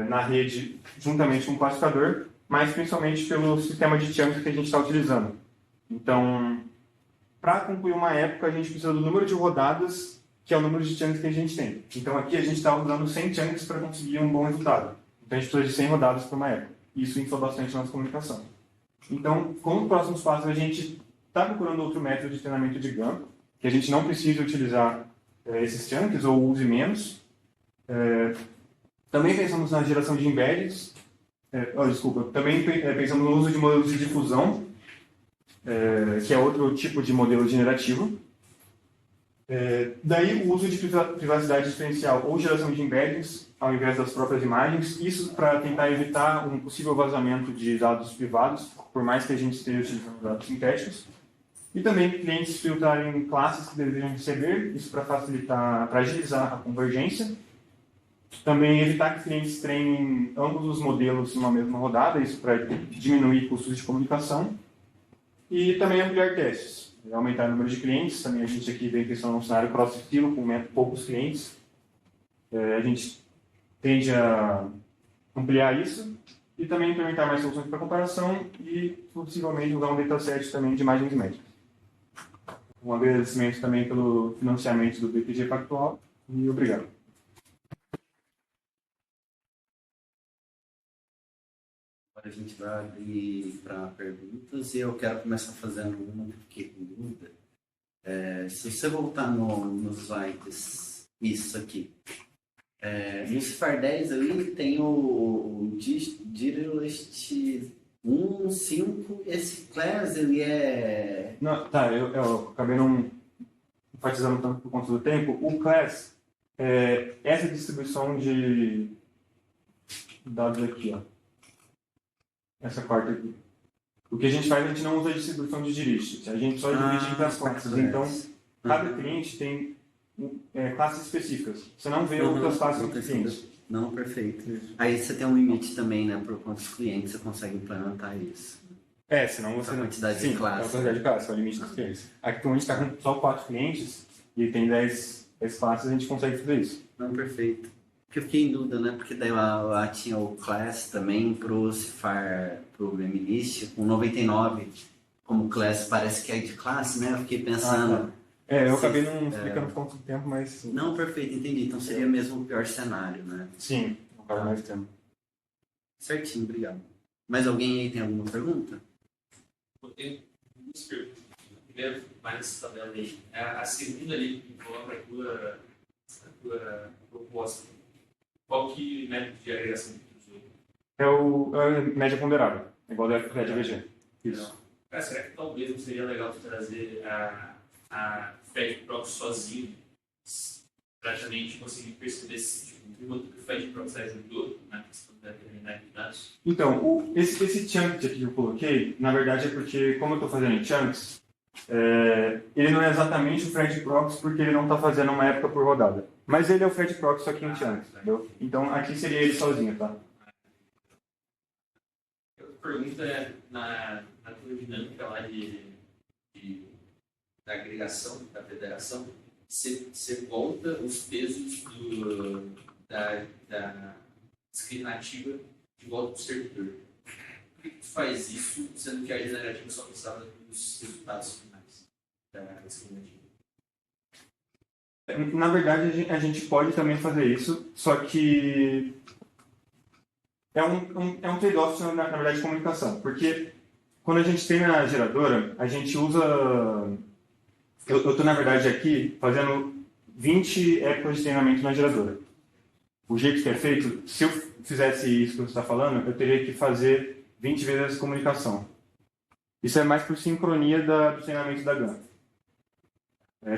na rede juntamente com o classificador, mas principalmente pelo sistema de chunks que a gente está utilizando. Então, para concluir uma época, a gente precisa do número de rodadas, que é o número de chunks que a gente tem. Então, aqui a gente está usando 100 chunks para conseguir um bom resultado. Então, a gente precisa de 100 rodadas por uma época. Isso influi bastante na nossa comunicação. Então, como próximos passos, a gente está procurando outro método de treinamento de GAN, que a gente não precise utilizar esses chunks ou use menos. Também pensamos na geração de embeddeds. Também pensamos no uso de modelos de difusão, que é outro tipo de modelo generativo. Daí o uso de privacidade diferencial ou geração de embeddings ao invés das próprias imagens, isso para tentar evitar um possível vazamento de dados privados, por mais que a gente esteja utilizando dados sintéticos. E também clientes filtrarem classes que desejam receber, isso para facilitar, para agilizar a convergência. Também evitar que clientes treinem ambos os modelos numa mesma rodada, isso para diminuir custos de comunicação. E também ampliar testes, aumentar o número de clientes. Também a gente aqui vem pensando num cenário cross-silo, com poucos clientes. A gente tende a ampliar isso e também implementar mais soluções para comparação e, possivelmente, usar um dataset também de imagens médicas. Um agradecimento também pelo financiamento do BPG Pactual e obrigado. Agora a gente vai abrir para perguntas e eu quero começar fazendo uma que fiquei com dúvida. Se você voltar nos slides, isso aqui. No Cifar 10 ali tem o Direct 1.5, esse class ele é... Não, tá, eu acabei não enfatizando tanto por conta do tempo. O class é essa distribuição de dados aqui, ó. Essa quarta aqui. O que a gente faz, a gente não usa a distribuição de direct, a gente só divide entre as classes. Então, cada cliente tem classes específicas. Você não vê outras classes dos clientes. Não, perfeito. Isso. Aí você tem um limite também, né? Por quantos clientes você consegue implementar isso. Senão você não... quantidade de classes. A quantidade de classes, é o limite dos clientes. Aqui, como a gente está com só 4 clientes e tem 10 classes, a gente consegue fazer isso. Não, perfeito. Porque eu fiquei em dúvida, né? Porque daí lá tinha o class também pro Cifar, pro MList, com 99 como class, parece que é de classe, né? Eu fiquei pensando... eu acabei não explicando por conta do tempo, mas... Não, perfeito, entendi. Então seria mesmo o pior cenário, né? Sim, não cabe mais tempo. Certinho, obrigado. Mais alguém aí tem alguma pergunta? Eu tenho duas perguntas. A primeira, mais nessa tabela aí. A segunda ali, que coloca a tua proposta. Qual que método de agregação que tu usou? É a média ponderada, igual da FedVG. Isso. Cara, será que talvez não seria legal tu trazer a FedProx sozinho, praticamente conseguir perceber se quanto que o FedProx ajudou na questão da determinada de dados? Então, esse chunk aqui que eu coloquei, na verdade é porque, como eu estou fazendo em chunks, ele não é exatamente o FedProx porque ele não está fazendo uma época por rodada. Mas ele é o FedProx só que em chunks, entendeu? Então, aqui seria ele sozinho, tá? A outra pergunta é, na tua dinâmica lá da agregação, da federação, você volta os pesos da discriminativa de volta para o servidor. Por que tu faz isso, sendo que a generativa só precisava dos resultados finais da discriminativa? Na verdade, a gente pode também fazer isso, só que é um trade-off, na verdade, de comunicação. Porque quando a gente treina a geradora, a gente usa... Eu estou, na verdade, aqui fazendo 20 épocas de treinamento na geradora. O jeito que é feito, se eu fizesse isso que você está falando, eu teria que fazer 20 vezes essa comunicação. Isso é mais por sincronia do treinamento da GAN.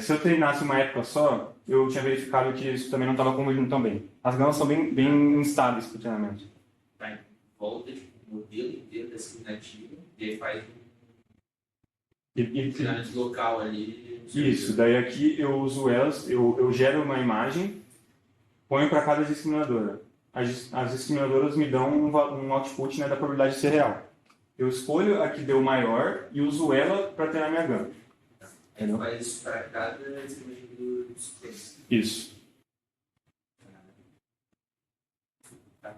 Se eu treinasse uma época só, eu tinha verificado que isso também não estava convergindo tão bem. As GANs são bem instáveis para o treinamento. Tá, volta o modelo inteiro da discriminativa e aí faz um treinamento local ali. Isso, daí aqui eu uso elas, eu gero uma imagem, ponho para cada discriminadora. As discriminadoras me dão um output, né, da probabilidade de ser real. Eu escolho a que deu maior e uso ela para treinar minha GAN. Ele faz isso para cada discriminativo dos clientes. Isso. Tá.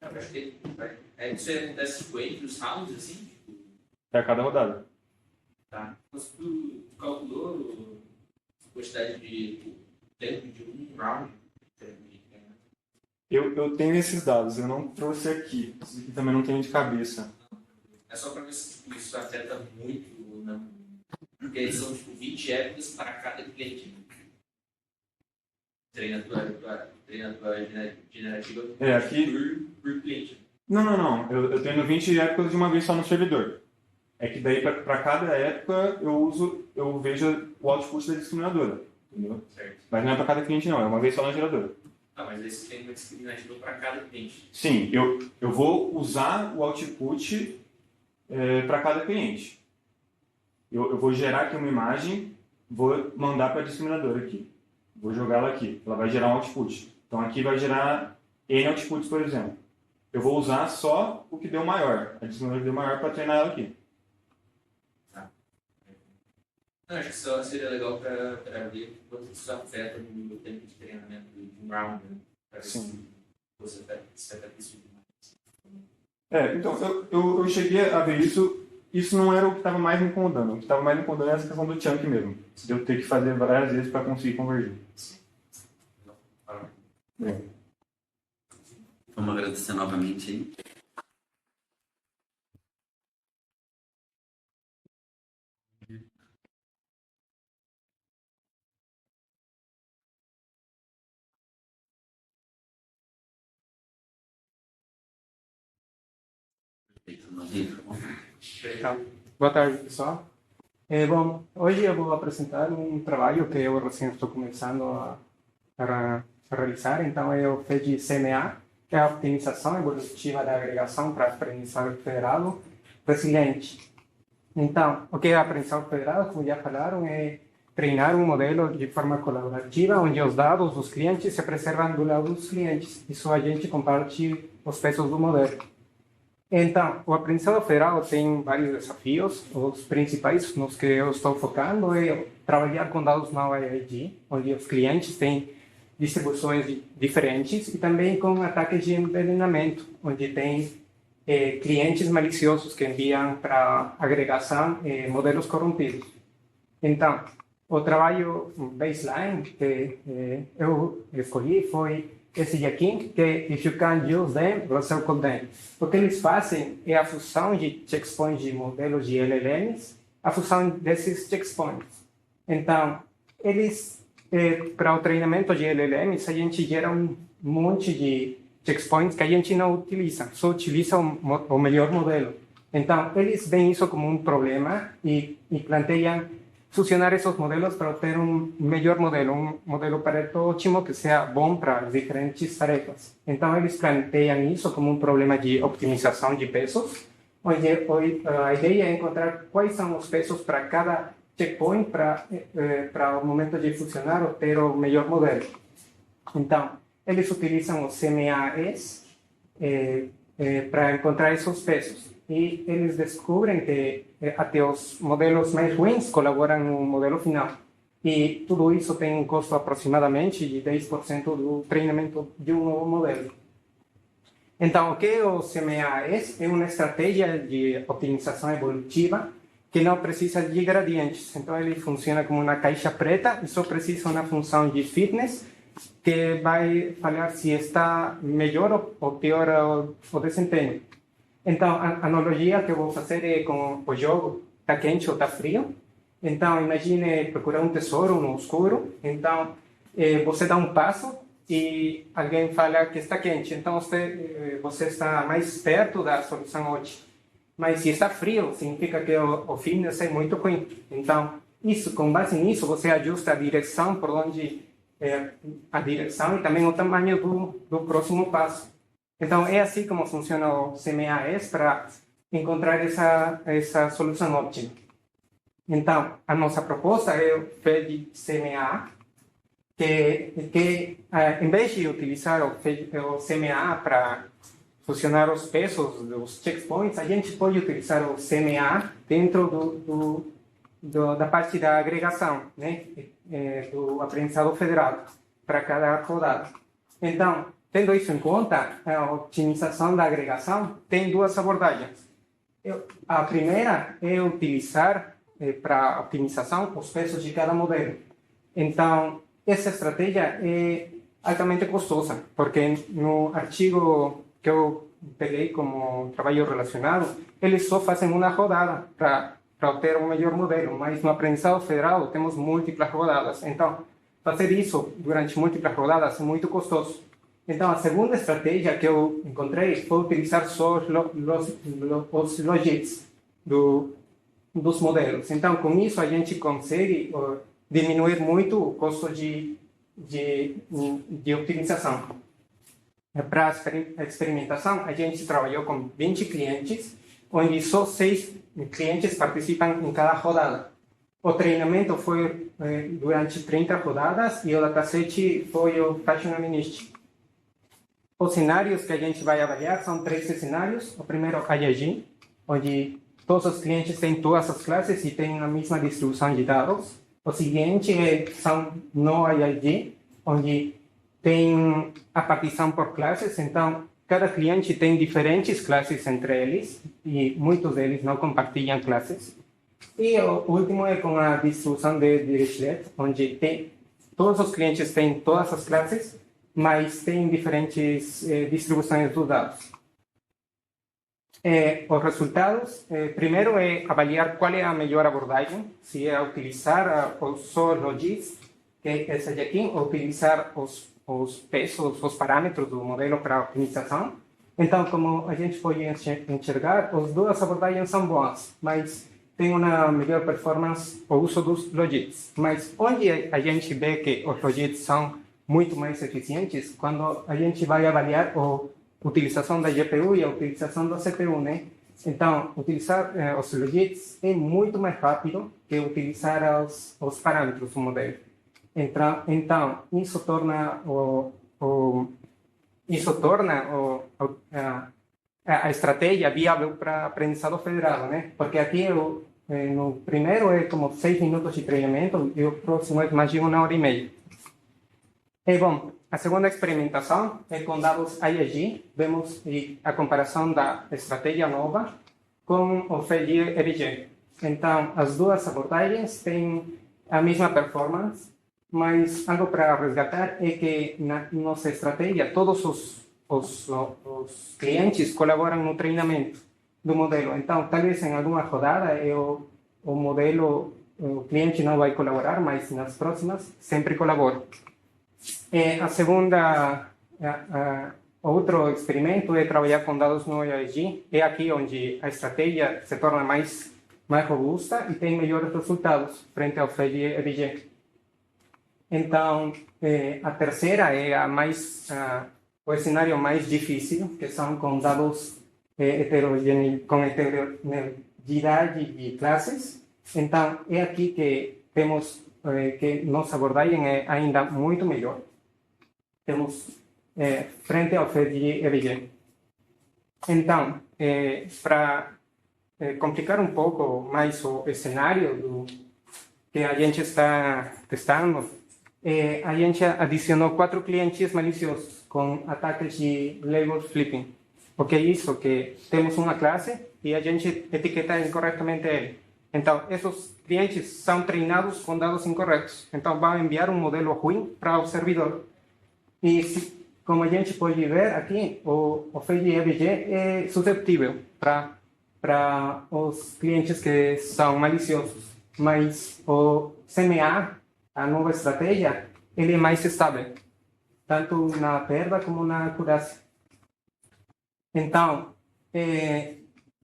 Eu acho que isso acontece tipo, entre os rounds, assim? É cada rodada. Tá. Mas tu calculou a quantidade de tempo de um round? Eu tenho esses dados, eu não trouxe aqui. Esse aqui também não tenho de cabeça. É só para ver se tipo, isso afeta muito ou não. Porque eles são tipo 20 épocas para cada cliente. Treina a tua generativa aqui... por cliente. Não. Eu treino 20 épocas de uma vez só no servidor. É que daí, para cada época, eu vejo o output da discriminadora, entendeu? Certo. Mas não é para cada cliente, não. É uma vez só na geradora. Ah, mas aí você tem uma discriminativa para cada cliente. Sim, eu vou usar o output para cada cliente. Eu vou gerar aqui uma imagem, vou mandar para a discriminadora aqui. Vou jogar ela aqui. Ela vai gerar um output. Então aqui vai gerar N outputs, por exemplo. Eu vou usar só o que deu maior. A discriminadora que deu maior para treinar ela aqui. Eu acho que só seria legal para ver quanto isso afeta no tempo de treinamento de um round, né? Para ver Sim. se afeta isso demais. Então, eu cheguei a ver isso. Isso não era o que estava mais me incomodando. O que estava mais me incomodando era essa questão do chunk mesmo. De eu ter que fazer várias vezes para conseguir convergir. Vamos agradecer novamente aí. Boa tarde, pessoal. Bom, hoje eu vou apresentar um trabalho que eu recém estou começando a realizar. Então, eu fiz de CMA, que é a optimização evolutiva da agregação para aprendizado federado resiliente. Então, o que é aprendizado federado, como já falaram, é treinar um modelo de forma colaborativa, onde os dados dos clientes se preservam do lado dos clientes e só a gente comparte os pesos do modelo. Então, o aprendizado federal tem vários desafios. Os principais nos que eu estou focando é trabalhar com dados na OIG, onde os clientes têm distribuições diferentes, e também com ataques de envenenamento, onde tem clientes maliciosos que enviam para agregação modelos corrompidos. Então, o trabalho baseline que eu escolhi foi esse de aqui, que if you can use them, recircle them. O que eles fazem é a fusão de checkpoints de modelos de LLMs, a fusão desses checkpoints. Então, eles, para o treinamento de LLMs, a gente gera um monte de checkpoints que a gente não utiliza, só utiliza o melhor modelo. Então, eles veem isso como um problema e planteiam fusionar esses modelos para obter um melhor modelo, um modelo Pareto ótimo que seja bom para as diferentes tarefas. Então, eles planteiam isso como um problema de optimização de pesos, onde a ideia é encontrar quais são os pesos para cada checkpoint para o momento de fusionar obter o melhor modelo. Então, eles utilizam o CMAs para encontrar esses pesos. E eles descobrem que até os modelos mais ruins colaboram no modelo final. E tudo isso tem um custo aproximadamente de 10% do treinamento de um novo modelo. Então, o que o CMA é uma estratégia de optimização evolutiva que não precisa de gradientes. Então, ele funciona como uma caixa preta e só precisa uma função de fitness que vai falar se está melhor ou pior o desempenho. Então, a analogia que eu vou fazer é com o jogo, está quente ou está frio. Então, imagine procurar um tesouro no escuro. Então, você dá um passo e alguém fala que está quente. Então, você está mais perto da solução ótima. Mas se está frio, significa que o fitness é muito ruim. Então, com base nisso, você ajusta a direção por onde a direção e também o tamanho do próximo passo. Então, é assim como funciona o CMAs para encontrar essa solução ótima. Então, a nossa proposta é o FED CMA, que em vez de utilizar o CMA para fusionar os pesos dos checkpoints, a gente pode utilizar o CMA dentro da parte da agregação, né, do aprendizado federado, para cada rodada. Então, tendo isso em conta, a otimização da agregação tem duas abordagens. A primeira é utilizar para optimização os pesos de cada modelo. Então, essa estratégia é altamente custosa, porque no artigo que eu peguei como trabalho relacionado, eles só fazem uma rodada para obter um melhor modelo, mas no aprendizado federal temos múltiplas rodadas. Então, fazer isso durante múltiplas rodadas é muito custoso. Então, a segunda estratégia que eu encontrei foi utilizar só os logits dos modelos. Então, com isso, a gente consegue diminuir muito o custo de optimização. Para a experimentação, a gente trabalhou com 20 clientes, onde só 6 clientes participam em cada rodada. O treinamento foi durante 30 rodadas e o dataset foi o Fashion Administration. Os cenários que a gente vai avaliar são 3 cenários. O primeiro, IAG, onde todos os clientes têm todas as classes e têm a mesma distribuição de dados. O seguinte são no IAG, onde tem a partição por classes. Então, cada cliente tem diferentes classes entre eles e muitos deles não compartilham classes. E o último é com a distribuição de Dirichlet, onde todos os clientes têm todas as classes, mas tem diferentes distribuições dos dados. Os resultados, primeiro é avaliar qual é a melhor abordagem, se é utilizar só os logis, que é essa de aqui, ou utilizar os pesos, os parâmetros do modelo para optimização. Então, como a gente pode enxergar, as duas abordagens são boas, mas tem uma melhor performance o uso dos logits. Mas onde a gente vê que os logits são muito mais eficientes, quando a gente vai avaliar a utilização da GPU e a utilização da CPU, né? Então, utilizar os logits é muito mais rápido que utilizar os parâmetros do modelo. Então isso torna a estratégia viável para aprendizado federado, né? Porque aqui no primeiro é como 6 minutos de treinamento e o próximo é mais de 1h30. Bom, a segunda experimentação é com dados IAG. Vemos a comparação da estratégia nova com o FED-EBG. Então, as duas abordagens têm a mesma performance, mas algo para resgatar é que na nossa estratégia todos os clientes colaboram no treinamento do modelo. Então, talvez em alguma rodada o modelo, o cliente não vai colaborar, mas nas próximas sempre colabora. A segunda, outro experimento é trabalhar com dados no IAG. É aqui onde a estratégia se torna mais robusta e tem melhores resultados frente ao FED-EBG. Então, a terceira é o cenário mais difícil, que são com dados com heterogeneidade de classes. Então, é aqui que temos que nossa abordagem é ainda muito melhor. Temos frente ao FED-EBG. Então, para complicar um pouco mais o cenário que a gente está testando, a gente adicionou 4 clientes maliciosos com ataques de label flipping. O que é isso? Que temos uma classe e a gente etiqueta incorretamente ele. Então, esses clientes são treinados com dados incorretos. Então, vão enviar um modelo ruim para o servidor. E, como a gente pode ver aqui, o FED-EBG é susceptível para os clientes que são maliciosos. Mas o CMA, a nova estratégia, ele é mais estável, tanto na perda como na acurácia. Então,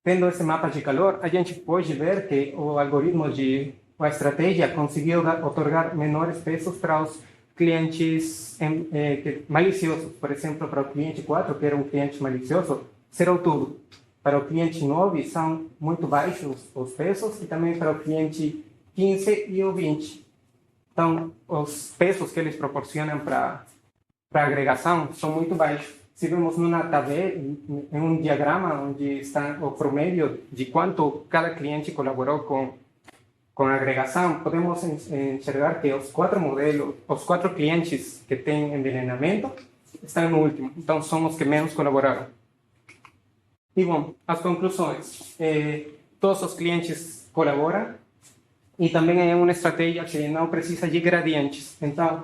tendo esse mapa de calor, a gente pode ver que o algoritmo a estratégia conseguiu otorgar menores pesos para os clientes maliciosos. Por exemplo, para o cliente 4, que era um cliente malicioso, zerou tudo. Para o cliente 9, são muito baixos os pesos, e também para o cliente 15 e o 20. Então, os pesos que eles proporcionam para agregação são muito baixos. Se vemos numa tabela, em um diagrama onde está o promédio de quanto cada cliente colaborou com a agregação, podemos enxergar que os 4 clientes que têm envenenamento estão no último. Então, são os que menos colaboraram. E, bom, as conclusões. Todos os clientes colaboram e também é uma estratégia que não precisa de gradientes. Então,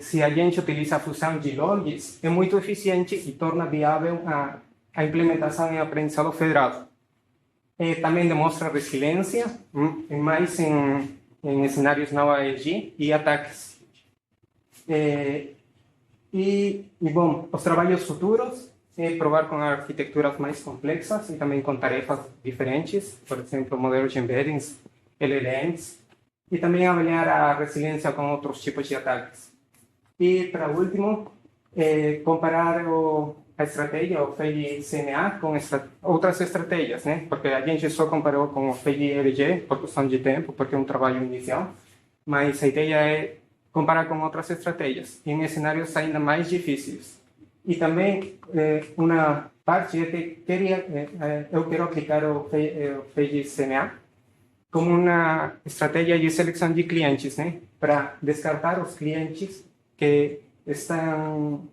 se a gente utiliza a fusão de logs, é muito eficiente e torna viável a implementação em aprendizado federado. Também demonstra resiliência, mais em cenários não AEG e ataques. Bom, os trabalhos futuros provar com arquiteturas mais complexas e também com tarefas diferentes, por exemplo, modelos de embeddings, LLMs, e também avaliar a resiliência com outros tipos de ataques. E, para último, comparar a estratégia, o FEI-CNA, com outras estratégias, né? Porque a gente só comparou com o FEI-LG, por questão de tempo, porque é um trabalho inicial, mas a ideia é comparar com outras estratégias, em cenários ainda mais difíceis. E também, uma parte é que eu quero aplicar o FEI-CNA como uma estratégia de seleção de clientes, né? Para descartar os clientes que estão,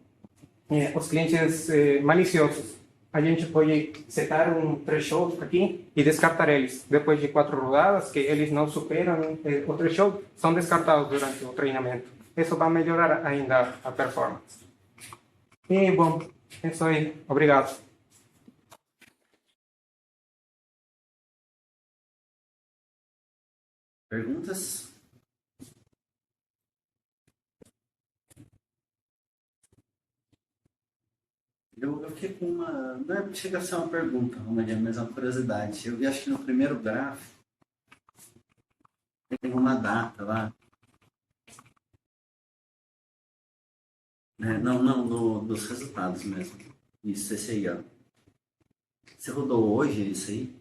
os clientes maliciosos. A gente pode setar um threshold aqui e descartar eles. Depois de 4 rodadas, que eles não superam o threshold, são descartados durante o treinamento. Isso vai melhorar ainda a performance. E, bom, é isso aí. Obrigado. Perguntas? Eu fiquei com uma. Não é, chega a ser uma pergunta, mas é uma curiosidade. Eu vi, acho que no primeiro gráfico tem uma data lá. Não, dos resultados mesmo. Isso, esse aí, ó. Você rodou hoje isso aí?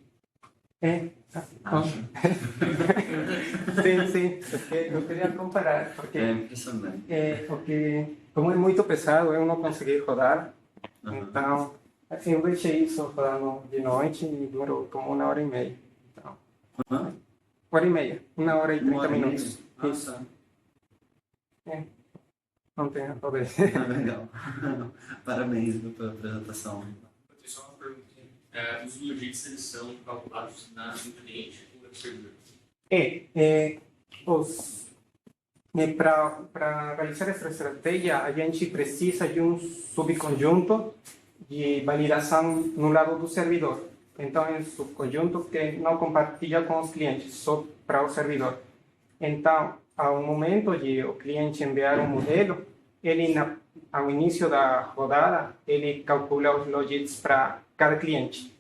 Sim. Eu queria comparar, porque É impressionante. porque como é muito pesado, eu não consegui rodar. Então, assim, eu deixei isso rodando de noite e durou como 1h30. Então, 1h30, 1h30 minutos. Isso. Não tem a poder. Legal. Parabéns pela apresentação. Só uma perguntinha. Os logits, eles são calculados no cliente ou no servidor? Para realizar essa estratégia, a gente precisa de um subconjunto de validação no lado do servidor. Então, é um subconjunto que não compartilha com os clientes, só para o servidor. Então, ao momento de o cliente enviar um modelo, ele, ao início da rodada, ele calcula os logits para cada cliente.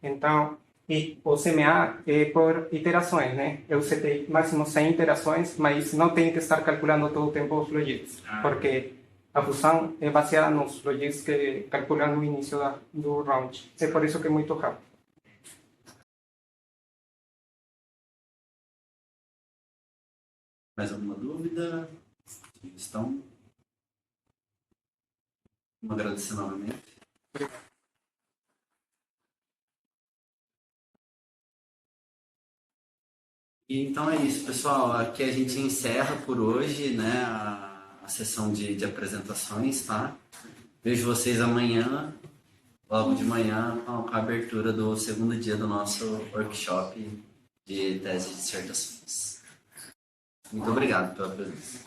Então, e o CMA é por iterações, né? Eu setei máximo 100 iterações, mas não tem que estar calculando todo o tempo os logits, porque a função é baseada nos logits que calculam no início do round. É por isso que é muito rápido. Mais alguma dúvida? Sugestão? Vamos agradecer novamente. E então é isso, pessoal. Aqui a gente encerra por hoje, né, a sessão de apresentações, tá? Vejo vocês amanhã, logo de manhã, com a abertura do segundo dia do nosso workshop de tese de dissertações. Muito obrigado pela presença.